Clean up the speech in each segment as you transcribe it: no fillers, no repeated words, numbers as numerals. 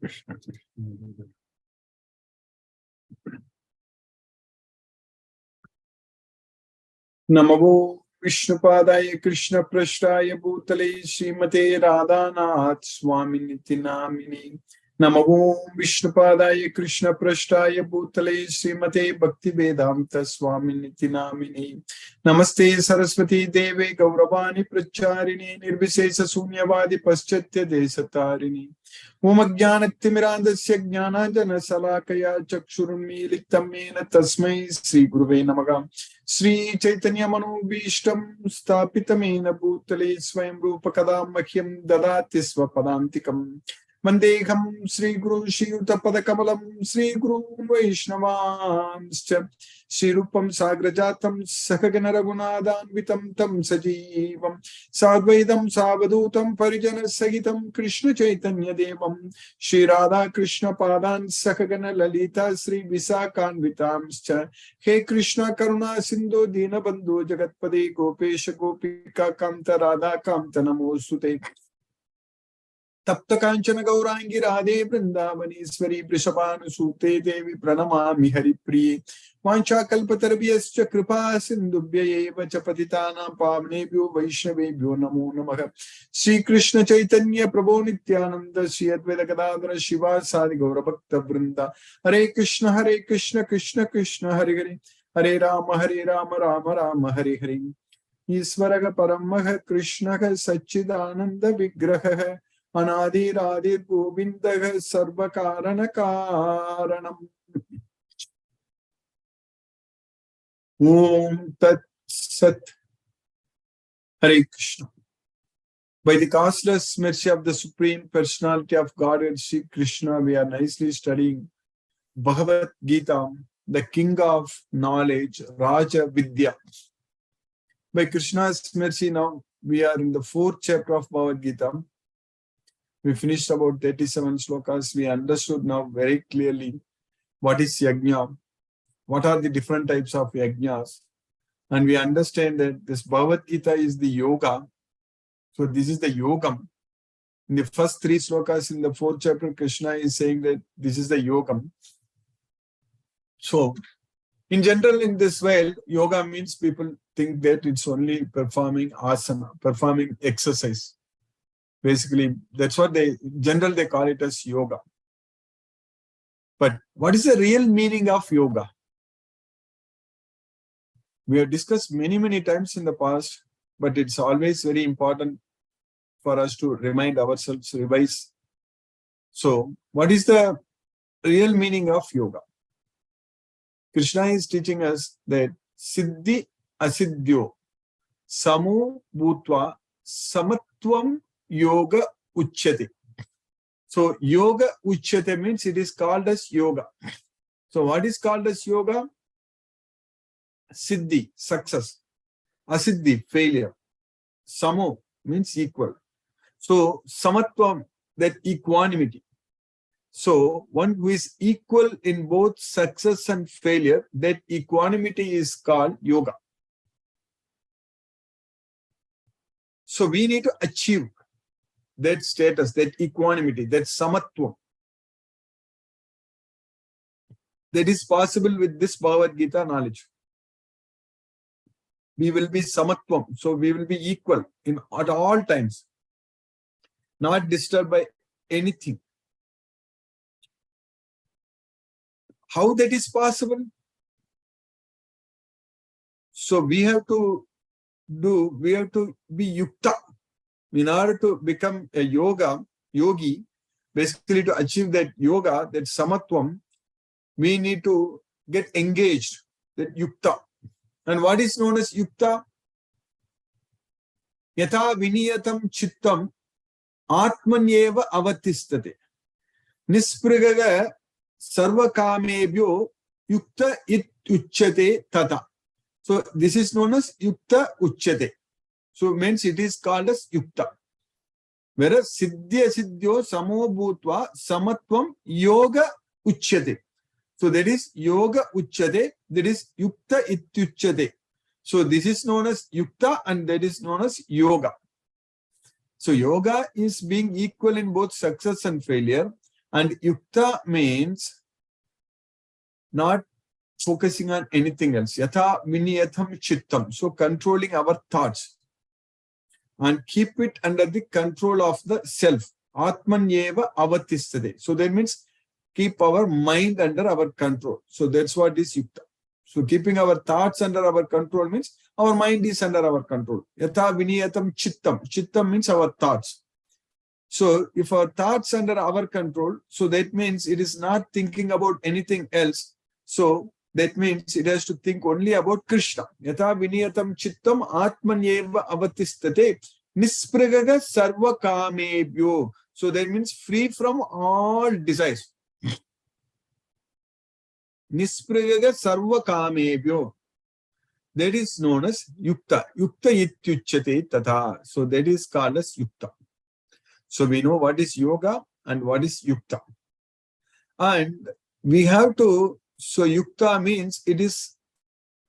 Krishna Krishna. Namo Vishnupadaya Krishna Prashtaya Bhutale Srimate Radhanath Swami Niti Namini. Namo Vishnupadaya Krishna Prashtaya Bhutale Srimate Bhakti Vedanta Swami Niti Namini. Namaste Saraswati Deve Gauravani Pracharini Nirvisesa Sunyavadi Paschatya Desatarini. Om Ajnanatimirandasya Jnananjana Salakaya Chakshurunmilitam Mena Tasmai Sri Guruve Namaha. Sri Chaitanya Manubhishtam Stapitamena Bhutale Swayam Rupa Kadam Mahyam Dadati Swapadantikam. Mandeham Sri Guru Shri Yuta Padakamalam Sri Guru Vaishnavamscha Sri Rupam Sagrajatam Sakagana Raghunadanvitam Tam Sajivam Sadvaidam Savadutam Parijana Sagitam Krishna Chaitanya Devam Sri Radha Krishna Padan Sakagana Lalita Sri Visakanvitamscha He Krishna Karuna Sindhu Dina Bandhu Jagatpade Gopesha Gopika Kamta Radha Kamta Namosute Tapta Kanchana Gaurangi Radhe Vrindavaneshwari Vrishabhanusute Devi Pranamami Haripriye Vancha Kalpatarabhyascha Kripa Sindhubhya Eva Chapatitanam Pavnebhyo Vaishnavebhyo Namo Namaha. Sri Krishna Chaitanya Prabhu Nityananda Sri Advaita Gadadhara Shiva Sadi Gaura Bhakta Vrinda. Hare Krishna Krishna Krishna Hare Hare Hare Rama Rama Rama Hare Hare. Isvaraga Paramaha Krishna Sachidananda Vigraha Anadi Radhir Govindaha Sarva Karana Karanam. Om Tat Sat. Hare Krishna. By the causeless mercy of the Supreme Personality of Godhead, Sri Krishna, we are nicely studying Bhagavad Gita, the king of knowledge, Raja Vidya. By Krishna's mercy, now we are in the 4th chapter of Bhagavad Gita. We finished about 37 slokas. We understood now very clearly what is yajna, what are the different types of yajnas. And we understand that this Bhagavad Gita is the yoga. So this is the yogam. In the first 3 slokas in the 4th chapter, Krishna is saying that this is the yogam. So in general, in this world, yoga means people think that it's only performing asana, performing exercise. Basically, that's what in general they call it as yoga. But what is the real meaning of yoga? We have discussed many times in the past, but it's always very important for us to remind ourselves, revise. So, what is the real meaning of yoga? Krishna is teaching us that Siddhi Asiddhyo Samu Bhutva Samatvam Yoga Uchyate. So, Yoga Uchyate means it is called as yoga. So, what is called as yoga? Siddhi, success. Asiddhi, failure. Samo means equal. So, Samatvam, that equanimity. So, one who is equal in both success and failure, that equanimity is called yoga. So, we need to achieve that status, that equanimity, that samatvam. That is possible with this Bhagavad Gita knowledge. We will be samatvam, so we will be equal at all times, not disturbed by anything. How that is possible? So we have to be yukta. In order to become a yogi, basically to achieve that yoga, that samatvam, we need to get engaged, that yukta. And what is known as yukta? Yatha viniyatam chittam atmanyeva avatistate. Nisprigaga sarva kamebhyo yukta it uchyate tata. So this is known as yukta uchyate. So means it is called as yukta. Whereas siddhya siddhyo samo bhutva samatvam yoga uchyate. So that is yoga uchyate, that is yukta ityuchyate. So this is known as yukta and that is known as yoga. So yoga is being equal in both success and failure, And yukta means not focusing on anything else. Yatha viniyatham chittam. So controlling our thoughts and keep it under the control of the self. Atmanyeva avatistade. So that means keep our mind under our control. So that's what is yukta. So keeping our thoughts under our control means our mind is under our control. Yatha viniyatam chittam. Chittam means our thoughts. So if our thoughts under our control, so that means it is not thinking about anything else. So that means it has to think only about Krishna. Yatha viniyatam chittam atmanyeva avatistate nispragaga sarva kamebhyo. So that means free from all desires. Nispragaga sarva kamebhyo. That is known as yukta. Yukta ityuchyate tatha. So that is called as yukta. So we know what is yoga and what is yukta. And we have to, so yukta means it is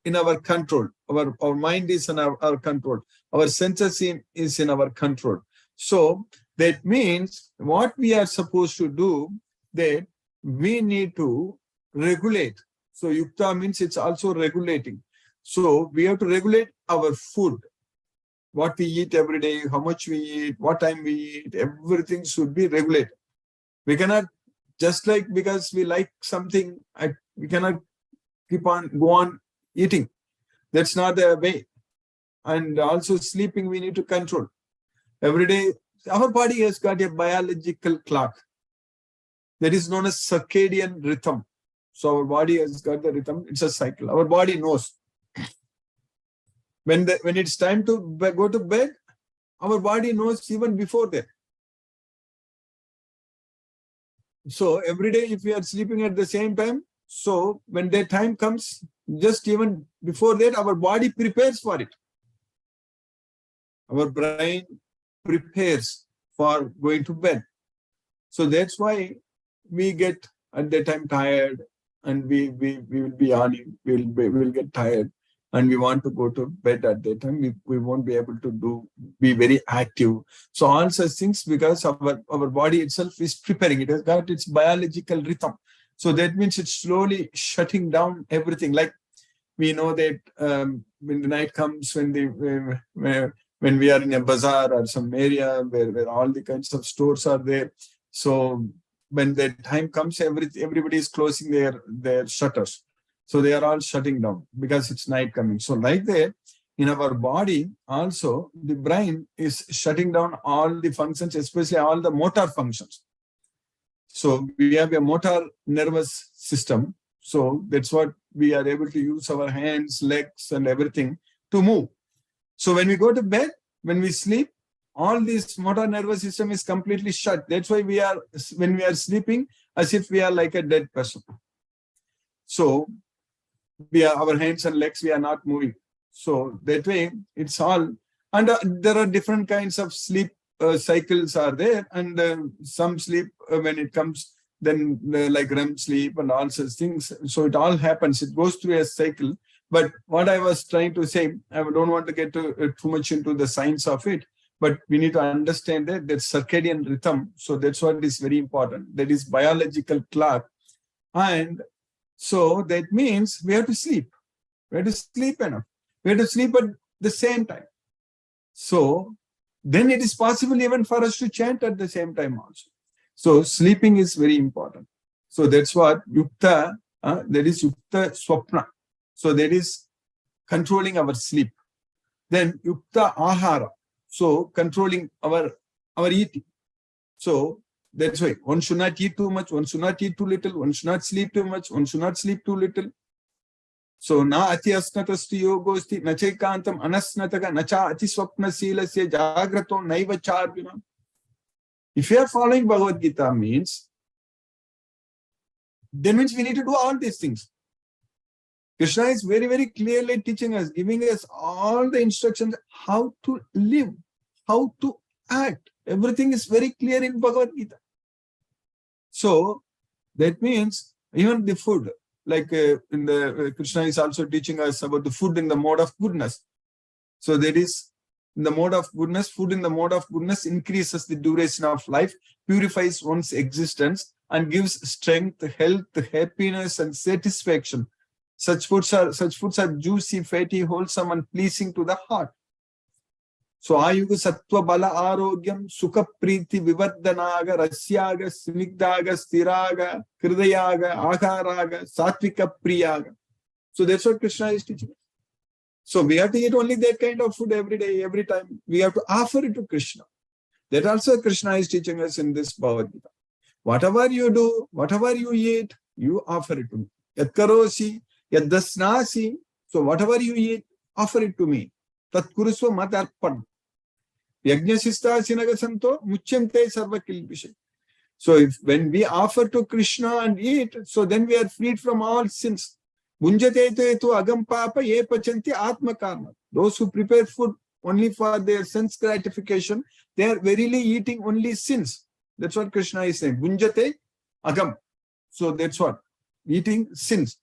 in our control. Our mind is in our control. Our senses is in our control. So that means what we are supposed to do, that we need to regulate. So yukta means it's also regulating. So we have to regulate our food. What we eat every day, how much we eat, what time we eat, everything should be regulated. We cannot, just like because we like something, we cannot go on eating. That's not the way. And also sleeping, we need to control. Every day, our body has got a biological clock that is known as circadian rhythm. So our body has got the rhythm, it's a cycle. Our body knows. When it's time to go to bed, our body knows even before that. So every day, if we are sleeping at the same time, so when that time comes, just even before that, our body prepares for it. Our brain prepares for going to bed. So that's why we get at that time tired, and we will be yawning, we'll get tired. And we want to go to bed at that time, we won't be able to be very active. So all such things, because our body itself is preparing. It has got its biological rhythm. So that means it's slowly shutting down everything. Like we know that when the night comes, when we are in a bazaar or some area where all the kinds of stores are there. So when that time comes, everybody is closing their shutters. So they are all shutting down because it's night coming. So like that, in our body also, the brain is shutting down all the functions, especially all the motor functions. So we have a motor nervous system. So that's what we are able to use our hands, legs, and everything to move. So when we go to bed, when we sleep, all this motor nervous system is completely shut. That's why when we are sleeping, as if we are like a dead person. So our hands and legs, we are not moving. So that way it's all, and there are different kinds of sleep cycles are there, and some sleep when it comes, then like REM sleep and all such things. So it all happens, it goes through a cycle. But what I was trying to say, I don't want to get too much into the science of it, but we need to understand that circadian rhythm. So that's what is very important. That is biological clock. And so that means we have to sleep. We have to sleep enough. We have to sleep at the same time. So then it is possible even for us to chant at the same time also. So sleeping is very important. So that's what yukta, that is yukta swapna. So that is controlling our sleep. Then yukta ahara. So controlling our eating. So that's why one should not eat too much, one should not eat too little, one should not sleep too much, one should not sleep too little. So na ati asnatasti yogosti na chaikantam anasnataka na cha ati swapna silasya jagrato naiva charvina. If you are following Bhagavad Gita means, then means we need to do all these things. Krishna is very, very clearly teaching us, giving us all the instructions how to live, how to act. Everything is very clear in Bhagavad Gita. So that means even the food, like in the Krishna is also teaching us about the food in the mode of goodness. So there is in the mode of goodness, food in the mode of goodness increases the duration of life, purifies one's existence, and gives strength, health, happiness, and satisfaction. Such foods are juicy, fatty, wholesome, and pleasing to the heart. So ayuga sattva bala arogyam sukha priti vivardhanaga rasyaga snigdaga stiraga kridayaga aharaga satvika priyaga. So that's what Krishna is teaching. So we have to eat only that kind of food every day, every time. We have to offer it to Krishna. That also Krishna is teaching us in this Bhagavad Gita. Whatever you do, whatever you eat, you offer it to me. Yat karosi, yat dasnasi. So whatever you eat, offer it to me. Tat kurusva mat arpan. Yajnasista sinagasanto muchyante sarva kilpishe. So when we offer to Krishna and eat, so then we are freed from all sins. Bunjate tu agam papa ye pachanti atma karma. Those who prepare food only for their sense gratification, they are verily eating only sins. That's what Krishna is saying. Bunjate agam. So that's what. Eating sins.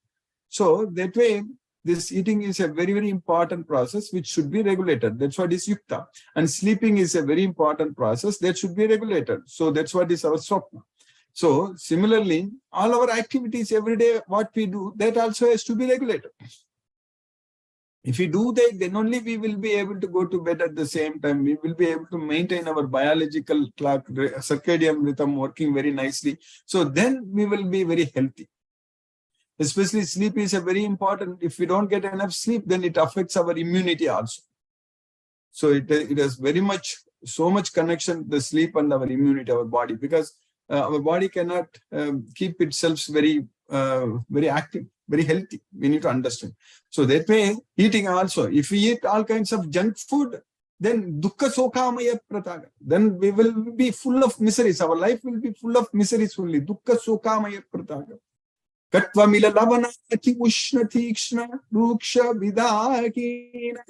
So that way, this eating is a very, very important process which should be regulated. That's what is yukta. And sleeping is a very important process that should be regulated. So that's what is our swapna. So similarly, all our activities every day, what we do, that also has to be regulated. If we do that, then only we will be able to go to bed at the same time. We will be able to maintain our biological clock, circadian rhythm working very nicely. So then we will be very healthy. Especially sleep is a very important. If we don't get enough sleep, then it affects our immunity also. So it has very much, so much connection, the sleep and our immunity, our body, because our body cannot keep itself very, very active, very healthy. We need to understand. So that way, eating also. If we eat all kinds of junk food, then dukkha sokhamaya prataga. Then we will be full of miseries. Our life will be full of miseries only. Dukkha sokhamaya prataga. Katva mila lavana ati ushna tikshna ruksha vidakina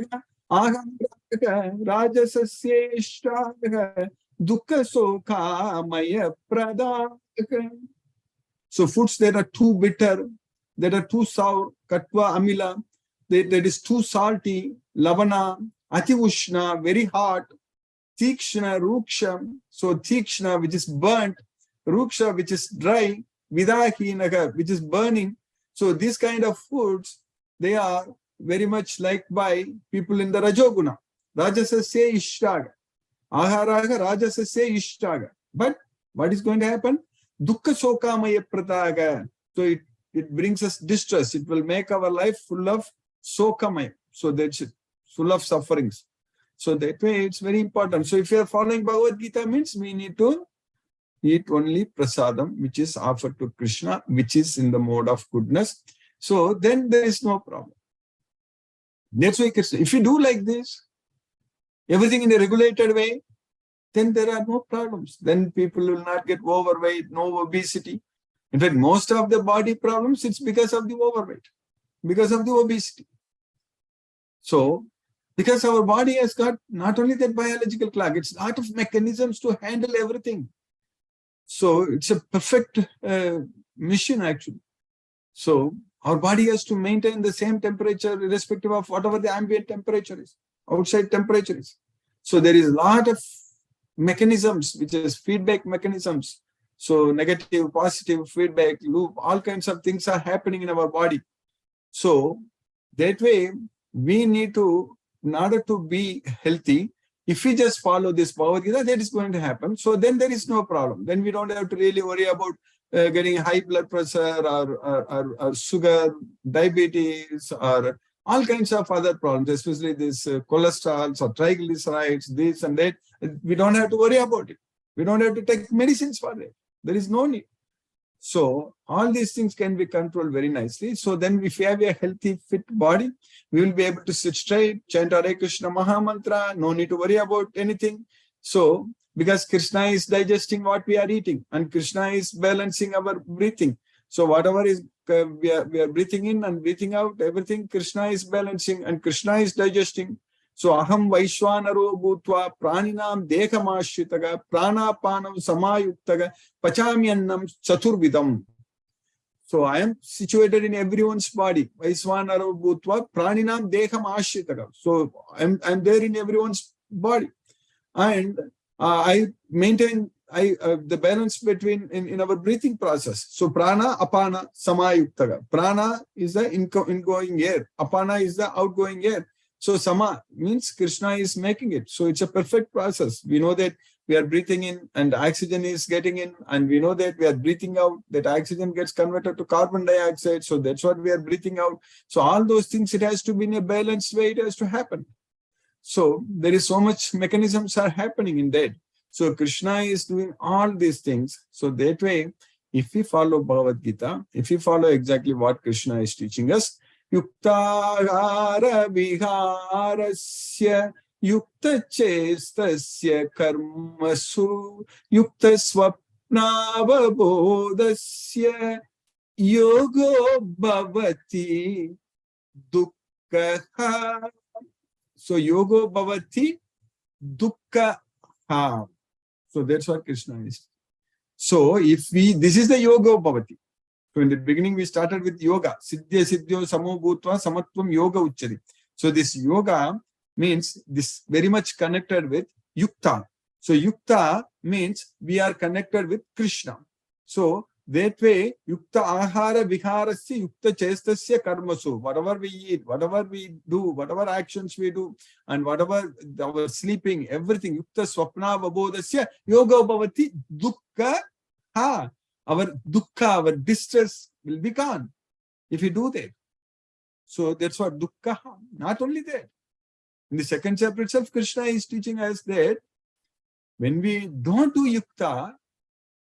aham rajasasyeshtaga dukkha sokhamaya pradaka. So foods that are too bitter, that are too sour, katva amila, that is too salty, lavana, ati ushna, very hot, tikshna, ruksha, so tikshna, which is burnt, ruksha, which is dry, vidahinaga, which is burning. So these kind of foods, they are very much liked by people in the Rajoguna. Rajasasya ishtaga. Aharaga rajasasya ishtaga. But what is going to happen? Dukkha sokamaya prataga. So it brings us distress. It will make our life full of sokamaya. So that's it. Full of sufferings. So that way it's very important. So if you are following Bhagavad Gita, means we need to eat only prasadam, which is offered to Krishna, which is in the mode of goodness. So then there is no problem. That's why Krishna, if you do like this, everything in a regulated way, then there are no problems. Then people will not get overweight, no obesity. In fact, most of the body problems, it's because of the overweight, because of the obesity. So, because our body has got not only that biological clock, it's a lot of mechanisms to handle everything. So it's a perfect mission actually. So our body has to maintain the same temperature irrespective of whatever the ambient temperature is, outside temperature is. So there is a lot of mechanisms, which is feedback mechanisms. So negative, positive feedback loop, all kinds of things are happening in our body. So that way we need to, in order to be healthy, if we just follow this Bhagavad Gita, that is going to happen. So then there is no problem. Then we don't have to really worry about getting high blood pressure or sugar, diabetes, or all kinds of other problems, especially this cholesterol or triglycerides, this and that. We don't have to worry about it. We don't have to take medicines for that. There is no need. So all these things can be controlled very nicely. So then if we have a healthy, fit body, we will be able to sit straight, chant Hare Krishna Maha Mantra, no need to worry about anything. So because Krishna is digesting what we are eating and Krishna is balancing our breathing. So whatever is we are breathing in and breathing out, everything Krishna is balancing and Krishna is digesting. So aham vaishwanaro bhutva praninam dekamashitaga pranapanam samayuktaga pachamyannam chaturvidam. So I am situated in everyone's body. Vaishwanaro bhutva praninam dekamashitaga. So I'm there in everyone's body. And I maintain the balance between in our breathing process. So prana, apana, samayuktaga. Prana is the ingoing air. Apana is the outgoing air. So sama means Krishna is making it. So it's a perfect process. We know that we are breathing in and oxygen is getting in, and we know that we are breathing out, that oxygen gets converted to carbon dioxide. So that's what we are breathing out. So all those things, it has to be in a balanced way. It has to happen. So there is so much mechanisms are happening in that. So Krishna is doing all these things. So that way, if we follow Bhagavad Gita, if we follow exactly what Krishna is teaching us, yuktahara viharasya yukta chestasya karmasu yukta swapnavabodhasya yogo bhavati dukkha. So yogo bhavati dukkha. So that's what Krishna is. So if this is the yoga bhavati. So in the beginning we started with yoga. Siddhya siddhyo samo bhutva samatvam yoga uchchati. So this yoga means this very much connected with yukta. So yukta means we are connected with Krishna. So that way, yukta ahara viharasya yukta chestasya karmasu. Whatever we eat, whatever we do, whatever actions we do, and whatever our sleeping, everything, yukta swapna vabodhasya yoga bhavati dukkha. Our dukkha, our distress will be gone if we do that. So that's what dukkha. Not only that. In the second chapter itself, Krishna is teaching us that when we don't do yukta,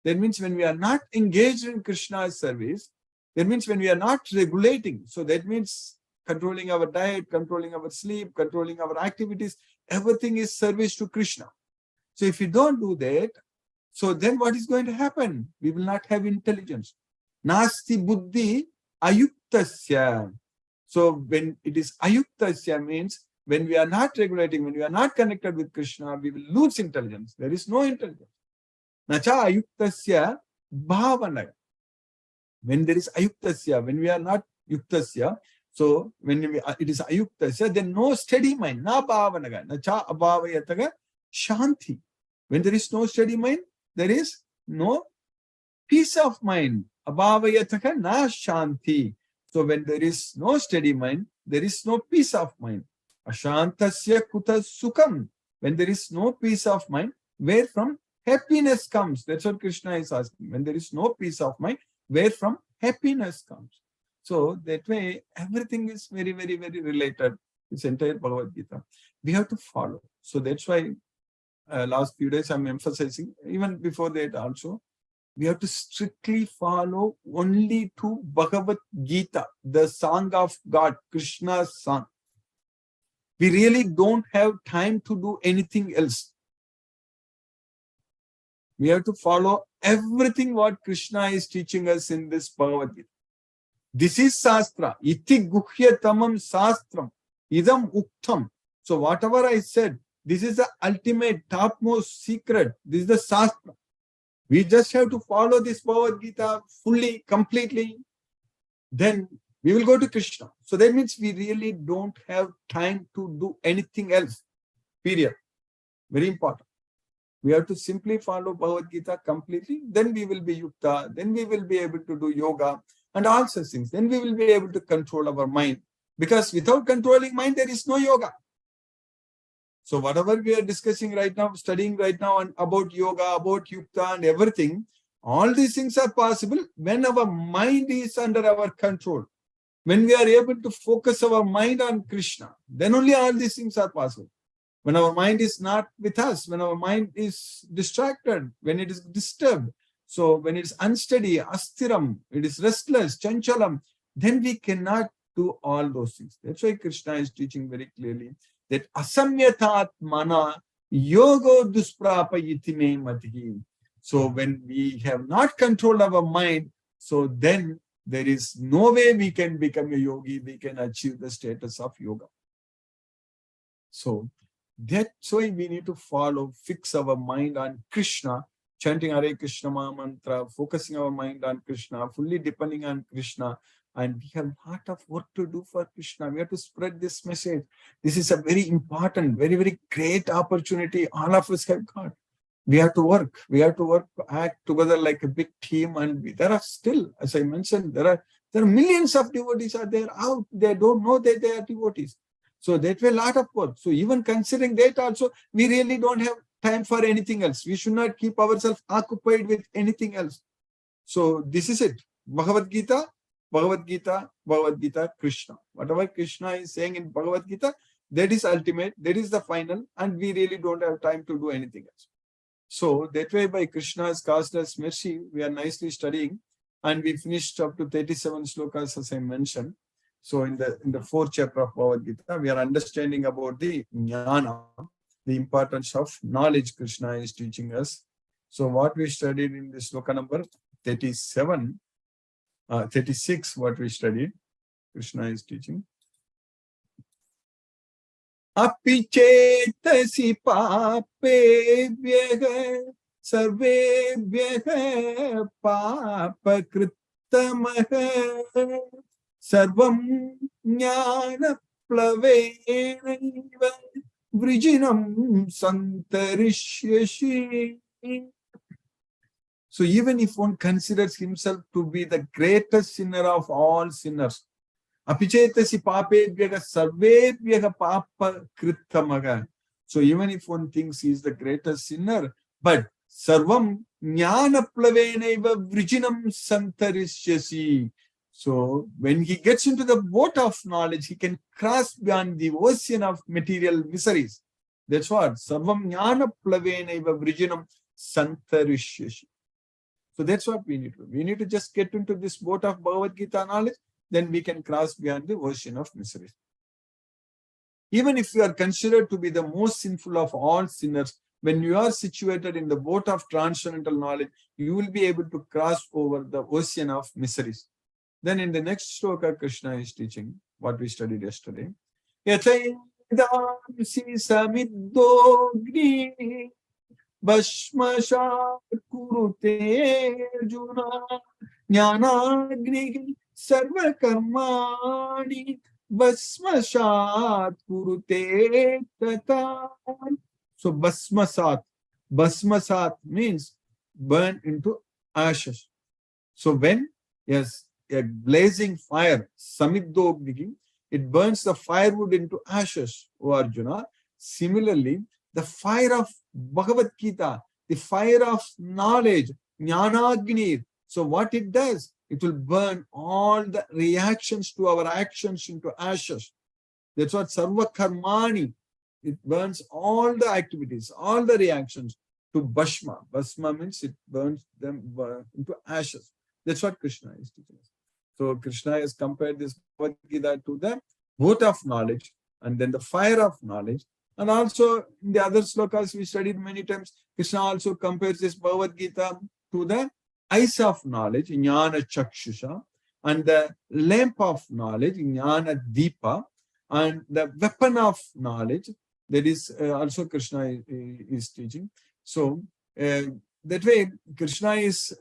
that means when we are not engaged in Krishna's service, that means when we are not regulating. So that means controlling our diet, controlling our sleep, controlling our activities, everything is service to Krishna. So if we don't do that, so then what is going to happen? We will not have intelligence. Nasti buddhi ayuktasya. So when it is ayuktasya means when we are not regulating, when we are not connected with Krishna, we will lose intelligence. There is no intelligence. Nacha ayuktasya bhavana. When there is ayuktasya, when we are not yuktasya, so when it is ayuktasya, then no steady mind, na bhavanaga, nacha abhavayataga shanti. When there is no steady mind, there is no peace of mind. Abhavayataga na shanti. So when there is no steady mind, there is no peace of mind. Ashantasya kuta sukham. When there is no peace of mind, where from happiness comes? That's what Krishna is asking. When there is no peace of mind, where from happiness comes? So that way, everything is very, very, very related. This entire Bhagavad Gita. We have to follow. So that's why last few days I'm emphasizing, even before that also, we have to strictly follow only to Bhagavad Gita, the song of God, Krishna's song. We really don't have time to do anything else. We have to follow everything what Krishna is teaching us in this Bhagavad Gita. This is Shastra. Iti guhyatamam Shastram. Idam uktam. So whatever I said, this is the ultimate, topmost secret. This is the Shastra. We just have to follow this Bhagavad Gita fully, completely. Then we will go to Krishna. So that means we really don't have time to do anything else. Period. Very important. We have to simply follow Bhagavad Gita completely. Then we will be yukta. Then we will be able to do yoga and all such things. Then we will be able to control our mind. Because without controlling mind, there is no yoga. So whatever we are discussing right now, studying right now and about yoga, about yukta and everything, all these things are possible when our mind is under our control. When we are able to focus our mind on Krishna, then only all these things are possible. When our mind is not with us, when our mind is distracted, when it is disturbed, so when it is unsteady, astiram, it is restless, chanchalam, then we cannot do all those things. That's why Krishna is teaching very clearly that asamyatat mana yogo dusprapayiti me matihi. So when we have not controlled our mind, so then there is no way we can become a yogi, we can achieve the status of yoga. So that's why we need to follow, fix our mind on Krishna, chanting Hare Krishna mantra, focusing our mind on Krishna, fully depending on Krishna. And we have a lot of work to do for Krishna. We have to spread this message. This is a very important, very, very great opportunity all of us have got. We have to work. We have to work, act together like a big team. And there are still, as I mentioned, there are millions of devotees are there out. They don't know that they are devotees. So that way, a lot of work. So even considering that also, we really don't have time for anything else. We should not keep ourselves occupied with anything else. So this is it. Bhagavad Gita, Bhagavad Gita, Bhagavad Gita, Krishna. Whatever Krishna is saying in Bhagavad Gita, that is ultimate, that is the final, and we really don't have time to do anything else. So that way, by Krishna's causeless mercy, we are nicely studying, and we finished up to 37 slokas, as I mentioned. So in the fourth chapter of Bhagavad Gita, we are understanding about the jnana, the importance of knowledge Krishna is teaching us. So what we studied in this sloka number 37, 36, what we studied, Krishna is teaching. Api chetasi papebhyah sarvebhyah papakritamah sarvam jnana plavenaiva vrijinam santarishyasi. So even if one considers himself to be the greatest sinner of all sinners, apichetasi papebhyah sarvebhyah papa krittamaga. So even if one thinks he is the greatest sinner, but sarvam jnana plavenaiva vrijinam santarishyasi. So when he gets into the boat of knowledge, he can cross beyond the ocean of material miseries. That's what sarvam jnana plavenaiva vrijinam santarishyasi. So that's what we need to do. We need to just get into this boat of Bhagavad Gita knowledge, then we can cross beyond the ocean of misery. Even if you are considered to be the most sinful of all sinners, when you are situated in the boat of transcendental knowledge, you will be able to cross over the ocean of miseries. Then in the next sloka, Krishna is teaching what we studied yesterday. Bhashmashat kurute Arjuna jnanagni sarva karmani bhasmashat kurute tata. So bhasmasat means burn into ashes. So when, yes, a blazing fire, samidogni, it burns the firewood into ashes, O Arjuna. Similarly, the fire of Bhagavad Gita, the fire of knowledge, jnanagni. So what it does, it will burn all the reactions to our actions into ashes. That's what sarva karmani. It burns all the activities, all the reactions to bhasma. Bhasma means it burns them into ashes. That's what Krishna is teaching us. So Krishna has compared this Bhagavad Gita to the boat of knowledge and then the fire of knowledge. And also in the other slokas we studied many times, Krishna also compares this Bhagavad Gita to the eyes of knowledge, jnana chakshusha, and the lamp of knowledge, jnana deepa, and the weapon of knowledge, that is also Krishna is teaching. So that way Krishna is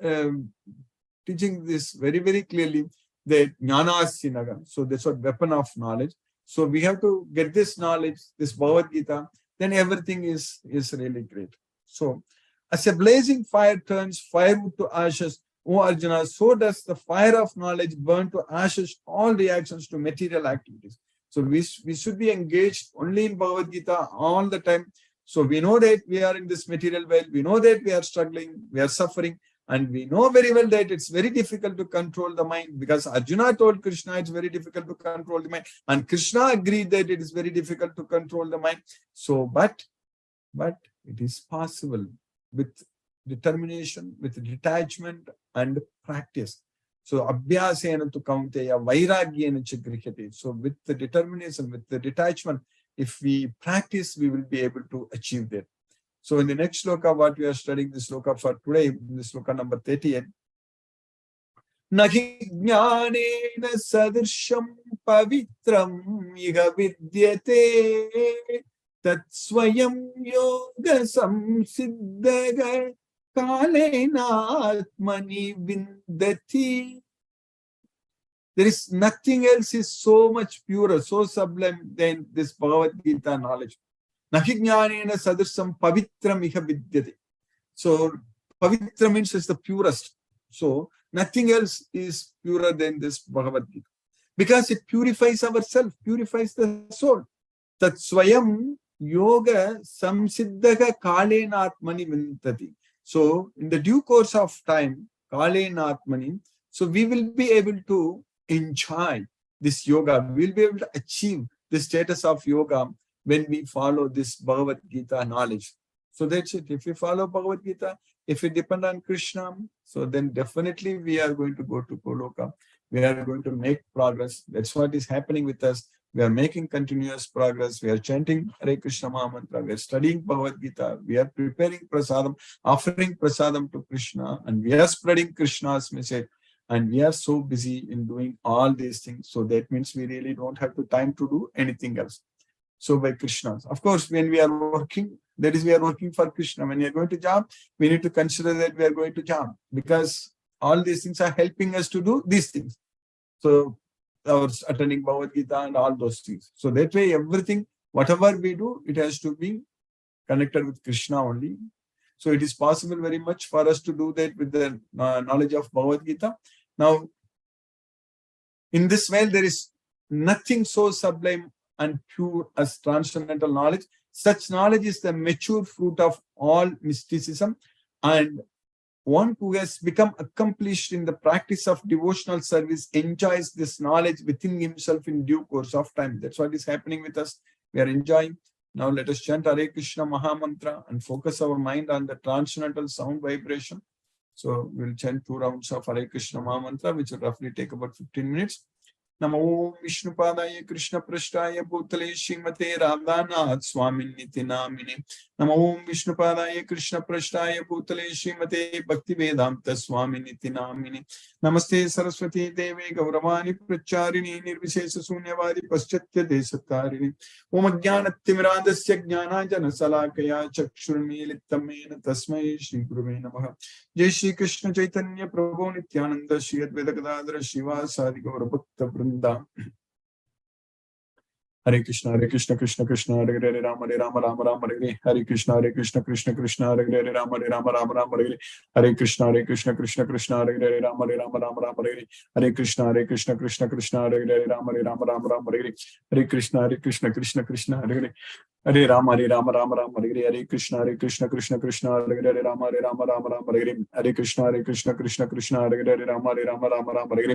teaching this very, very clearly, that jnana sinaga. So that's what weapon of knowledge. So we have to get this knowledge, this Bhagavad Gita, then everything is really great. So as a blazing fire turns firewood to ashes, O Arjuna, so does the fire of knowledge burn to ashes all reactions to material activities. So we should be engaged only in Bhagavad Gita all the time. So we know that we are in this material world, we know that we are struggling, we are suffering, and we know very well that it's very difficult to control the mind, because Arjuna told Krishna it's very difficult to control the mind, and Krishna agreed that it is very difficult to control the mind. So, but it is possible with determination, with detachment and practice. So, abhyasena tu kaunteya vairagyena cha grihate. So, with the determination, with the detachment, if we practice, we will be able to achieve that. So in the next sloka, what we are studying, this sloka for today, this sloka number 38. Nahi jnanena sadirsham pavitram iha vidyate tat swayam yoga samsiddhaga kalena atmani vindati. There is nothing else is so much purer, so sublime than this Bhagavad Gita knowledge. Nahi jnanena sadrsam pavitram iha vidyate. So Pavitra means it's the purest. So nothing else is purer than this Bhagavad Gita. Because it purifies ourselves, purifies the soul. Tat swayam yoga samsiddhaga kalenatmani vintati. So in the due course of time, kalenatmani, so we will be able to enjoy this yoga. We will be able to achieve the status of yoga when we follow this Bhagavad Gita knowledge. So that's it. If we follow Bhagavad Gita, if we depend on Krishna, so then definitely we are going to go to Goloka. We are going to make progress. That's what is happening with us. We are making continuous progress. We are chanting Hare Krishna Maha Mantra. We are studying Bhagavad Gita. We are preparing prasadam, offering prasadam to Krishna, and we are spreading Krishna's message. And we are so busy in doing all these things. So that means we really don't have the time to do anything else. So by Krishna. Of course, when we are working, that is, we are working for Krishna. When we are going to job, we need to consider that we are going to job, because all these things are helping us to do these things. So our attending Bhagavad Gita and all those things. So that way, everything, whatever we do, it has to be connected with Krishna only. So it is possible very much for us to do that with the knowledge of Bhagavad Gita. Now, in this way, there is nothing so sublime and pure as transcendental knowledge. Such knowledge is the mature fruit of all mysticism, and one who has become accomplished in the practice of devotional service enjoys this knowledge within himself in due course of time. That's what is happening with us. We are enjoying. Now let us chant Hare Krishna Maha Mantra and focus our mind on the transcendental sound vibration. So we'll chant 2 rounds of Hare Krishna Maha Mantra, which will roughly take about 15 minutes. Namo Vishnupadaya Krishna Prashtaya Bhutale Srimate Radhanath Swaminiti Namini. Namo Vishnupadaya Krishna Prashtaya Bhutale Srimate Bhakti Vedanta Swaminiti Namini. Namaste Saraswati Devi Gauravani Pracharini Nirvishesha Sunyavadi Paschatya Desatarini. Om Jnanatimirandasya Jnananjana Salakaya Chakshurmilitamena Tasmai Shri Guruve Namaha. Jai Shri Krishna Chaitanya Prabhu Nityananda Shri Advaita Gadadhara Shiva Sadi Gaura Bhakta Vrinda. Hare Krishna Krishna Krishna Hare Hare Rama Rama Rama Hare Hare Krishna Krishna Krishna Hare Hare Rama Rama Hare Hare Krishna Krishna Krishna Hare Hare Rama Rama Hare Hare Krishna Krishna Krishna Hare Hare Rama Rama Hare Hare Krishna Krishna Krishna Hare Hare Hare Rama Rama Hare Hare Krishna Krishna Krishna Hare Hare Rama Rama Hare Hare Krishna Krishna Hare Hare Rama Rama Hare Hare Krishna Krishna Krishna Hare Hare Rama Rama Hare Hare Krishna Krishna Hare Hare Rama Rama Hare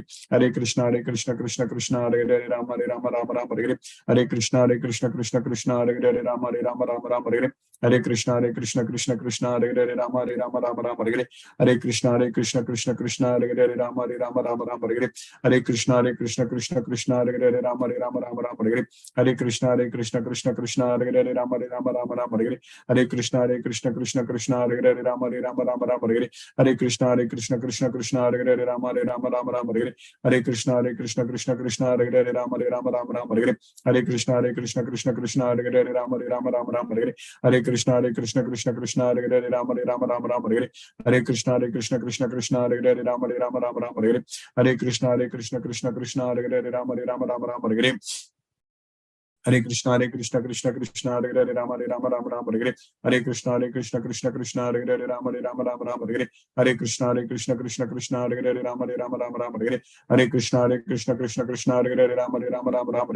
Hare Krishna Krishna Krishna Hare Hare Rama Rama Hare Hare Krishna Krishna Hare Hare Rama Rama Hare Hare Krishna Krishna Krishna Hare Hare Rama Rama Hare Hare Krishna Krishna Hare Hare Rama Rama Hare Hare Krishna Krishna Krishna Hare Hare Rama Rama Hare Hare Krishna Krishna Krishna Hare Hare Rama Rama Hare Hare Krishna Krishna Krishna Hare Hare Rama Rama Hare Hare Krishna Krishna Krishna Hare Hare Rama Rama Hare Hare Krishna Krishna Krishna Hare Hare Rama Rama Hare Hare Krishna Krishna Krishna Hare Hare Rama Rama Hare Hare Krishna Krishna Krishna Hare Hare Rama Rama Hare Hare Krishna Krishna Krishna Hare Hare Rama Rama Hare Hare Krishna Krishna Krishna Hare Hare Rama Rama Hare Hare Krishna Krishna Krishna Hare Hare Rama Rama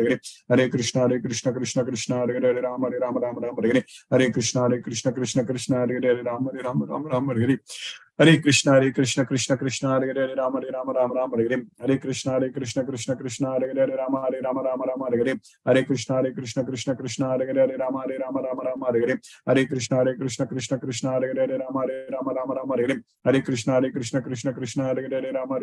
Hare Hare Krishna Krishna Krishna Hare Hare Rama Rama Hare Hare Krishna Krishna Krishna Hare Hare Rama Rama Hare Hare Krishna Krishna Krishna Hare Hare Rama Rama Hare Hare Krishna Krishna Hare Hare Rama Rama Hare Hare Krishna Krishna Krishna Hare Hare Rama Rama Hare Hare Krishna Krishna Krishna Hare Hare Rama Rama Hare Hare Krishna Krishna Krishna Hare Hare Rama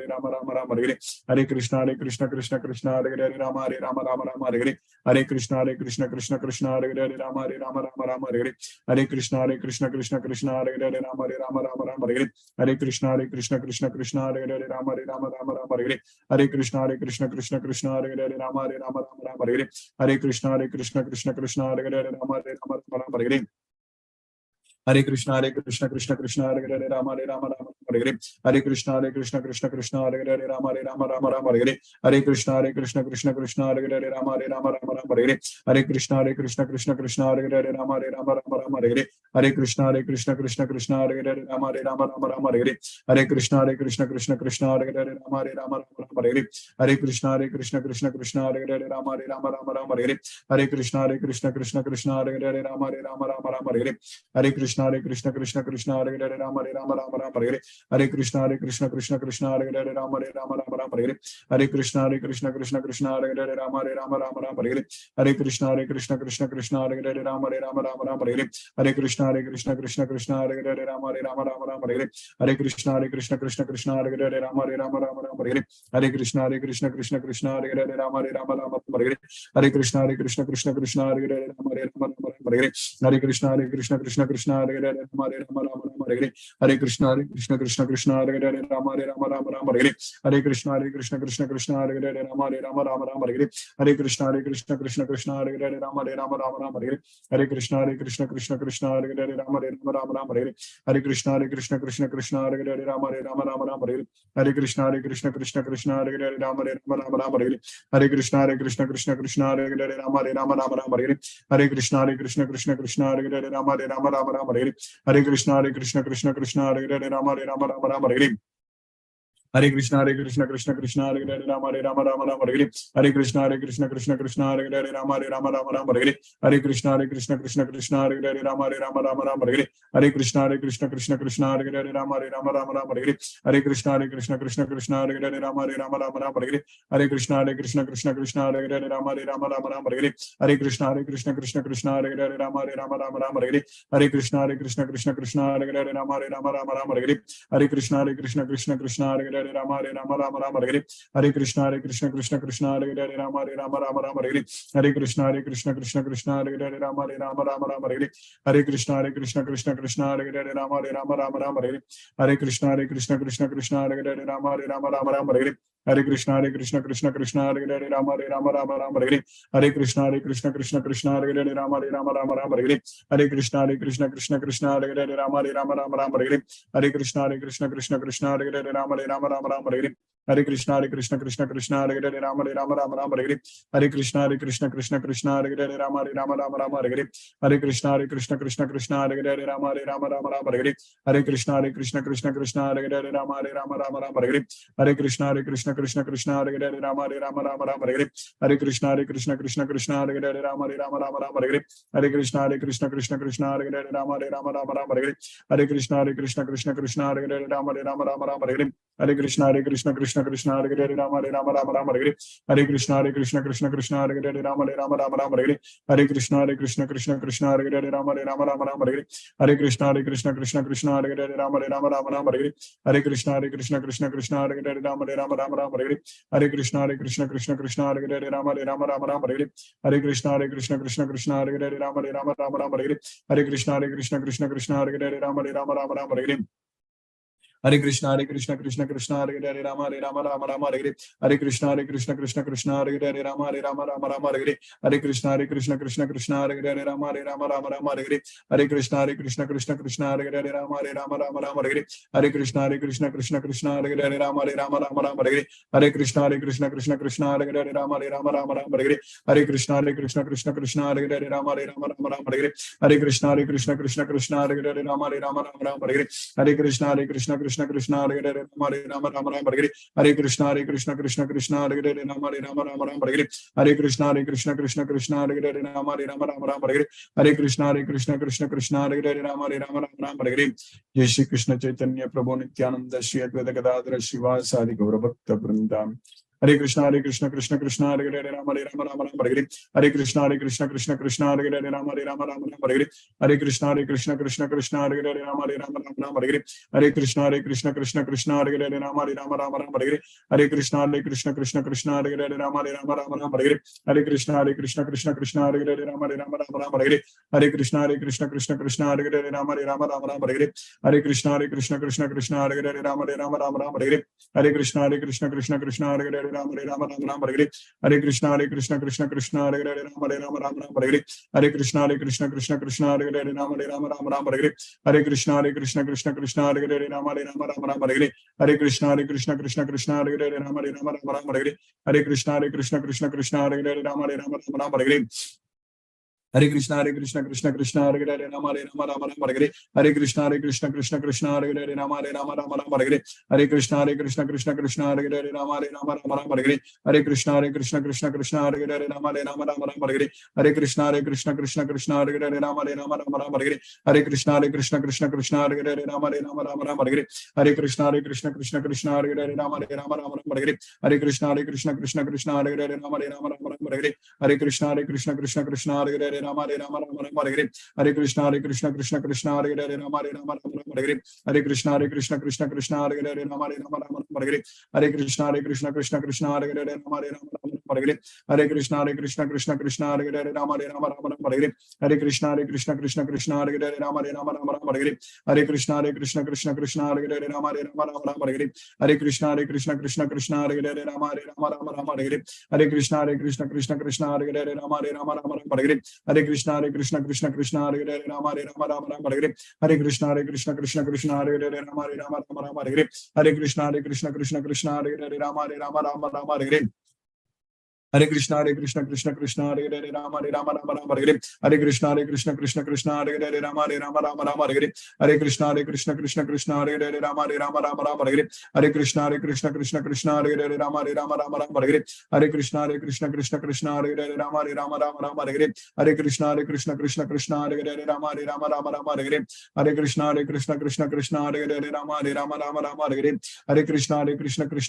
Rama Hare Hare Krishna Krishna Krishna Hare Hare Rama Rama Hare Hare Krishna Krishna Krishna Hare Hare Rama Rama Hare Hare Krishna Krishna Krishna Hare Hare Rama Rama Hare Hare Krishna Krishna Krishna Hare Hare Rama Rama Hare Hare Krishna Krishna Krishna Hare Hare Rama Rama Hare Hare Krishna Krishna Krishna Hare Hare Rama Rama Hare Hare Krishna Krishna Krishna Hare Hare Rama Rama Hare Hare Krishna Krishna Krishna Hare Hare Rama Rama Hare Hare Hare, Hare Krishna Krishna Krishna Hare Hare, Rama Rama Rama Hare Hare, Hare Krishna Krishna Krishna Hare Hare, Rama Rama Rama Hare Hare, Hare Krishna Krishna Krishna Hare Hare, Rama Rama Hare Hare, Hare Krishna Krishna Krishna Hare Hare, Rama Rama Hare Hare, Hare Krishna Krishna Krishna Hare Hare, Rama Rama Hare Hare, Hare Krishna Krishna Krishna Hare Hare, Rama Rama Hare Hare, Hare Krishna Krishna Krishna Hare Hare, Rama Rama Hare Hare, Hare Krishna Krishna Krishna Hare Hare, Rama Rama Hare Hare, Hare Krishna Krishna Krishna Hare Hare, Rama Rama Hare Hare, Hare Krishna Krishna Krishna Hare Hare, Rama Rama Hare Hare, Hare Krishna Krishna Krishna Hare Hare, Rama Rama Hare Hare, Hare Krishna Krishna Krishna Hare Hare, Rama Rama Hare Hare, Hare Krishna Krishna Krishna Hare Hare, Rama Rama Hare Hare, Hare Krishna Krishna Krishna Hare Hare, Rama Rama Hare Hare, Hare Krishna Krishna Krishna Hare Hare, Rama Rama Hare Hare, Hare Krishna Krishna Krishna Hare Hare, Rama Rama Hare Hare, Hare Krishna Krishna Krishna Hare Hare, Rama Rama Hare Hare, Hare Krishna Krishna Krishna Hare Hare, Rama Rama Hare Hare, Hare Krishna Krishna Krishna Hare Hare, Rama Rama Hare Hare, Hare Krishna Krishna Krishna Hare Hare, Rama Rama Hare Hare, Hare Krishna Krishna Krishna Hare Hare, Rama Rama Hare Hare, Hare Krishna Krishna Krishna Hare Hare, Rama Rama Hare Hare, Hare Krishna Krishna Krishna Hare Hare, Rama Rama Hare Hare, Hare Krishna Krishna Krishna Hare Hare, Rama Rama Hare Hare, Hare Krishna Krishna Krishna Hare Hare, Rama Rama Hare Hare, Hare Krishna Krishna Hare Hare, Rama Rama Hare Hare, Hare Krishna Krishna Krishna Hare Hare, Rama Rama Hare Hare, Hare Krishna Krishna Krishna Hare Hare, Rama Rama Hare Hare, Hare Krishna Krishna Krishna Hare Hare, Rama Rama Hare Hare, Hare Krishna Krishna Krishna Hare Hare, Rama Rama Hare Hare, Hare Krishna Krishna Krishna Hare Hare, Rama Rama Hare Hare, Hare Krishna Krishna Krishna Hare Hare, Rama Rama Hare Hare, Hare Krishna Krishna Krishna Hare Hare, Rama Rama Hare Hare, Hare Krishna Krishna Krishna Hare Hare, Rama Rama Hare Hare, Hare Krishna Krishna Krishna Hare Hare, Rama Rama Hare Hare, Hare Krishna Krishna Krishna Hare Hare, Rama Rama Hare Hare, Hare Krishna Krishna Krishna Hare Hare, Rama Rama Hare Hare, Hare Krishna Krishna Krishna Hare Hare, Rama Rama Hare Hare, Hare Krishna Krishna Krishna Hare Hare, Rama Rama Hare Hare, Hare Krishna Krishna Krishna Hare Hare, Rama Rama Hare Hare, Hare Krishna Krishna Krishna Hare Hare, Rama Rama Hare Hare, Hare Krishna Krishna Krishna Hare Hare, Rama Rama Hare Hare, Hare Krishna Krishna Krishna Hare Hare, Rama Rama Hare Hare, Hare Krishna Krishna Krishna Hare Hare, Rama Rama Hare Hare, Hare Krishna Krishna Krishna Hare Hare, Rama Rama Hare Hare, Hare Krishna Krishna Krishna Hare Hare, Rama Rama Hare Hare, Hare Krishna Krishna Krishna Hare Hare, Rama Rama Hare Hare, Hare Krishna Krishna Krishna Hare Hare, Rama Rama Hare Hare, Hare Krishna Krishna Krishna Hare Hare, Rama Rama Hare Hare, Hare Krishna Krishna Krishna Hare Hare, Rama Rama Hare Hare, Hare Krishna Krishna Krishna Hare Hare, Rama Rama Hare Hare, Hare Krishna Krishna Krishna Hare Hare, Rama Rama Hare Hare, Hare Krishna Krishna Krishna Hare Hare, Rama Rama Hare Hare, Hare Krishna Krishna Krishna Hare Hare, Rama Rama Hare Hare, Hare Krishna Krishna Krishna Hare Hare, Rama Rama Hare Hare, Hare Krishna Krishna Krishna Hare Hare, Rama Rama Hare Hare, Hare Krishna Krishna Krishna Hare Hare, Rama Rama Hare Hare, Hare Krishna Krishna Krishna Hare Hare, Rama Rama Hare Hare, Hare Krishna Krishna Hare Hare, Rama Rama Hare Hare, Hare Krishna Krishna Krishna Hare Hare, Rama Rama Hare Hare, Hare Krishna Krishna Krishna Hare Hare, Rama Rama Hare Hare, Hare Krishna Krishna Krishna Hare Hare, Rama Rama Hare Hare, Hare Krishna Krishna Krishna Hare Hare, Rama Rama Hare Hare, Hare Krishna Krishna Krishna Hare Hare, Rama Rama Hare Hare, Hare Krishna Krishna Krishna Hare Hare, Rama Rama Hare Hare, Hare Krishna Krishna Krishna Hare Hare, Rama Rama Hare Hare, Hare Krishna Krishna Hare Hare, Rama Hare Hare, Hare Krishna Krishna Hare Hare, Rama Hare Hare, Hare Krishna Krishna Krishna Hare Hare, Rama Hare Hare, Hare Krishna Krishna Hare Hare, Rama Hare Hare. Jai Shri Krishna Chaitanya Prabhu Nityananda Shri Advaita Gadadhara Shivasadi Gaura Bhakta Vrindam. Hare Krishna Krishna Hare Hare, Rama Hare Hare, Hare Krishna Krishna Hare Hare, Rama Hare Hare, Hare Krishna Krishna Hare Hare, Rama Hare Hare, Hare Krishna Krishna Hare Hare, Rama Hare Hare, Hare Krishna Krishna Hare Hare, Rama Hare Hare, Hare Krishna Krishna Hare Hare, Rama Hare Hare, Hare Krishna Krishna Hare Hare, Rama Hare Hare, Hare Krishna Krishna Hare Hare, Rama Hare Hare, Hare Krishna Krishna Krishna Hare Hare, Rama Hare Hare, Hare Krishna Krishna Krishna Hare Hare, Ram Hare Ram Ram Ram Hare Hare Hare Krishna Krishna Krishna Hare Hare Ram Hare Ram Ram Ram Hare Hare Hare Krishna Krishna Krishna Hare Hare Ram Hare Ram Ram Ram Hare Hare Hare Krishna Krishna Krishna Hare Hare Ram Hare Ram Ram Ram Hare Hare Hare Krishna Krishna Krishna Hare Hare Ram Hare Ram Ram Ram Hare Hare Hare Krishna Krishna Krishna Hare Hare Ram Hare Ram Ram Ram Hare Hare Hare Krishna Krishna Hare Hare Rama Rama Hare Hare Hare Krishna Krishna Krishna Hare Hare Rama Rama Hare Hare Hare Krishna Krishna Krishna Hare Hare Rama Rama Hare Hare Hare Krishna Krishna Krishna Hare Hare Rama Rama Hare Hare Hare Krishna Krishna Krishna Hare Hare Rama Rama Hare Hare Hare Krishna Krishna Krishna Hare Hare Rama Rama Hare Hare Hare Krishna Krishna Krishna Hare Hare Rama Rama Hare Hare Hare Krishna Krishna Krishna Hare Hare Rama Rama Hare Hare Hare Krishna Krishna Hare Hare Rama Rama Hare Hare Hare Krishna Krishna Hare Hare Rama Rama Hare Hare Hare Krishna Krishna Hare Hare Rama Rama Hare Hare Hare Krishna Krishna Hare Hare Rama Rama Hare Hare Hare Krishna Krishna Hare Hare Rama Rama Hare Hare Hare Krishna Krishna Hare Hare Rama Rama Hare Hare Hare Krishna Krishna Hare Hare Rama Rama Hare Hare Hare Krishna Krishna Hare Hare Rama Rama Hare Hare Hare Krishna Krishna Hare Hare Rama Rama Hare Hare Hare Krishna Krishna Hare Hare Rama Rama Hare Hare Hare Krishna Krishna Hare Hare Rama Rama Hare Hare Hare Krishna Krishna Hare Hare Rama Rama Hare Hare Hare Krishna Krishna Hare Hare Rama Rama Hare Hare Hare Krishna Krishna Hare Hare Rama Rama Hare Hare Hare Krishna Krishna Hare Hare Rama Rama Hare Hare Hare Krishna Krishna Hare Hare Rama Rama Hare Hare Hare Krishna Krishna Hare Hare Rama Rama Hare Hare Hare Krishna Krishna Hare Hare Rama Rama Hare Hare Hare Krishna Krishna Hare Hare Rama Rama Hare Hare Hare Krishna Krishna Hare Hare Rama Rama Hare Hare Hare Krishna Krishna Hare Hare Rama Rama Hare Hare Hare Krishna Krishna Hare Hare Rama Rama Hare Hare Hare Krishna Krishna Hare Hare Rama Rama Hare Hare Hare Krishna Krishna Hare Hare Rama Rama Hare Hare Hare Krishna Krishna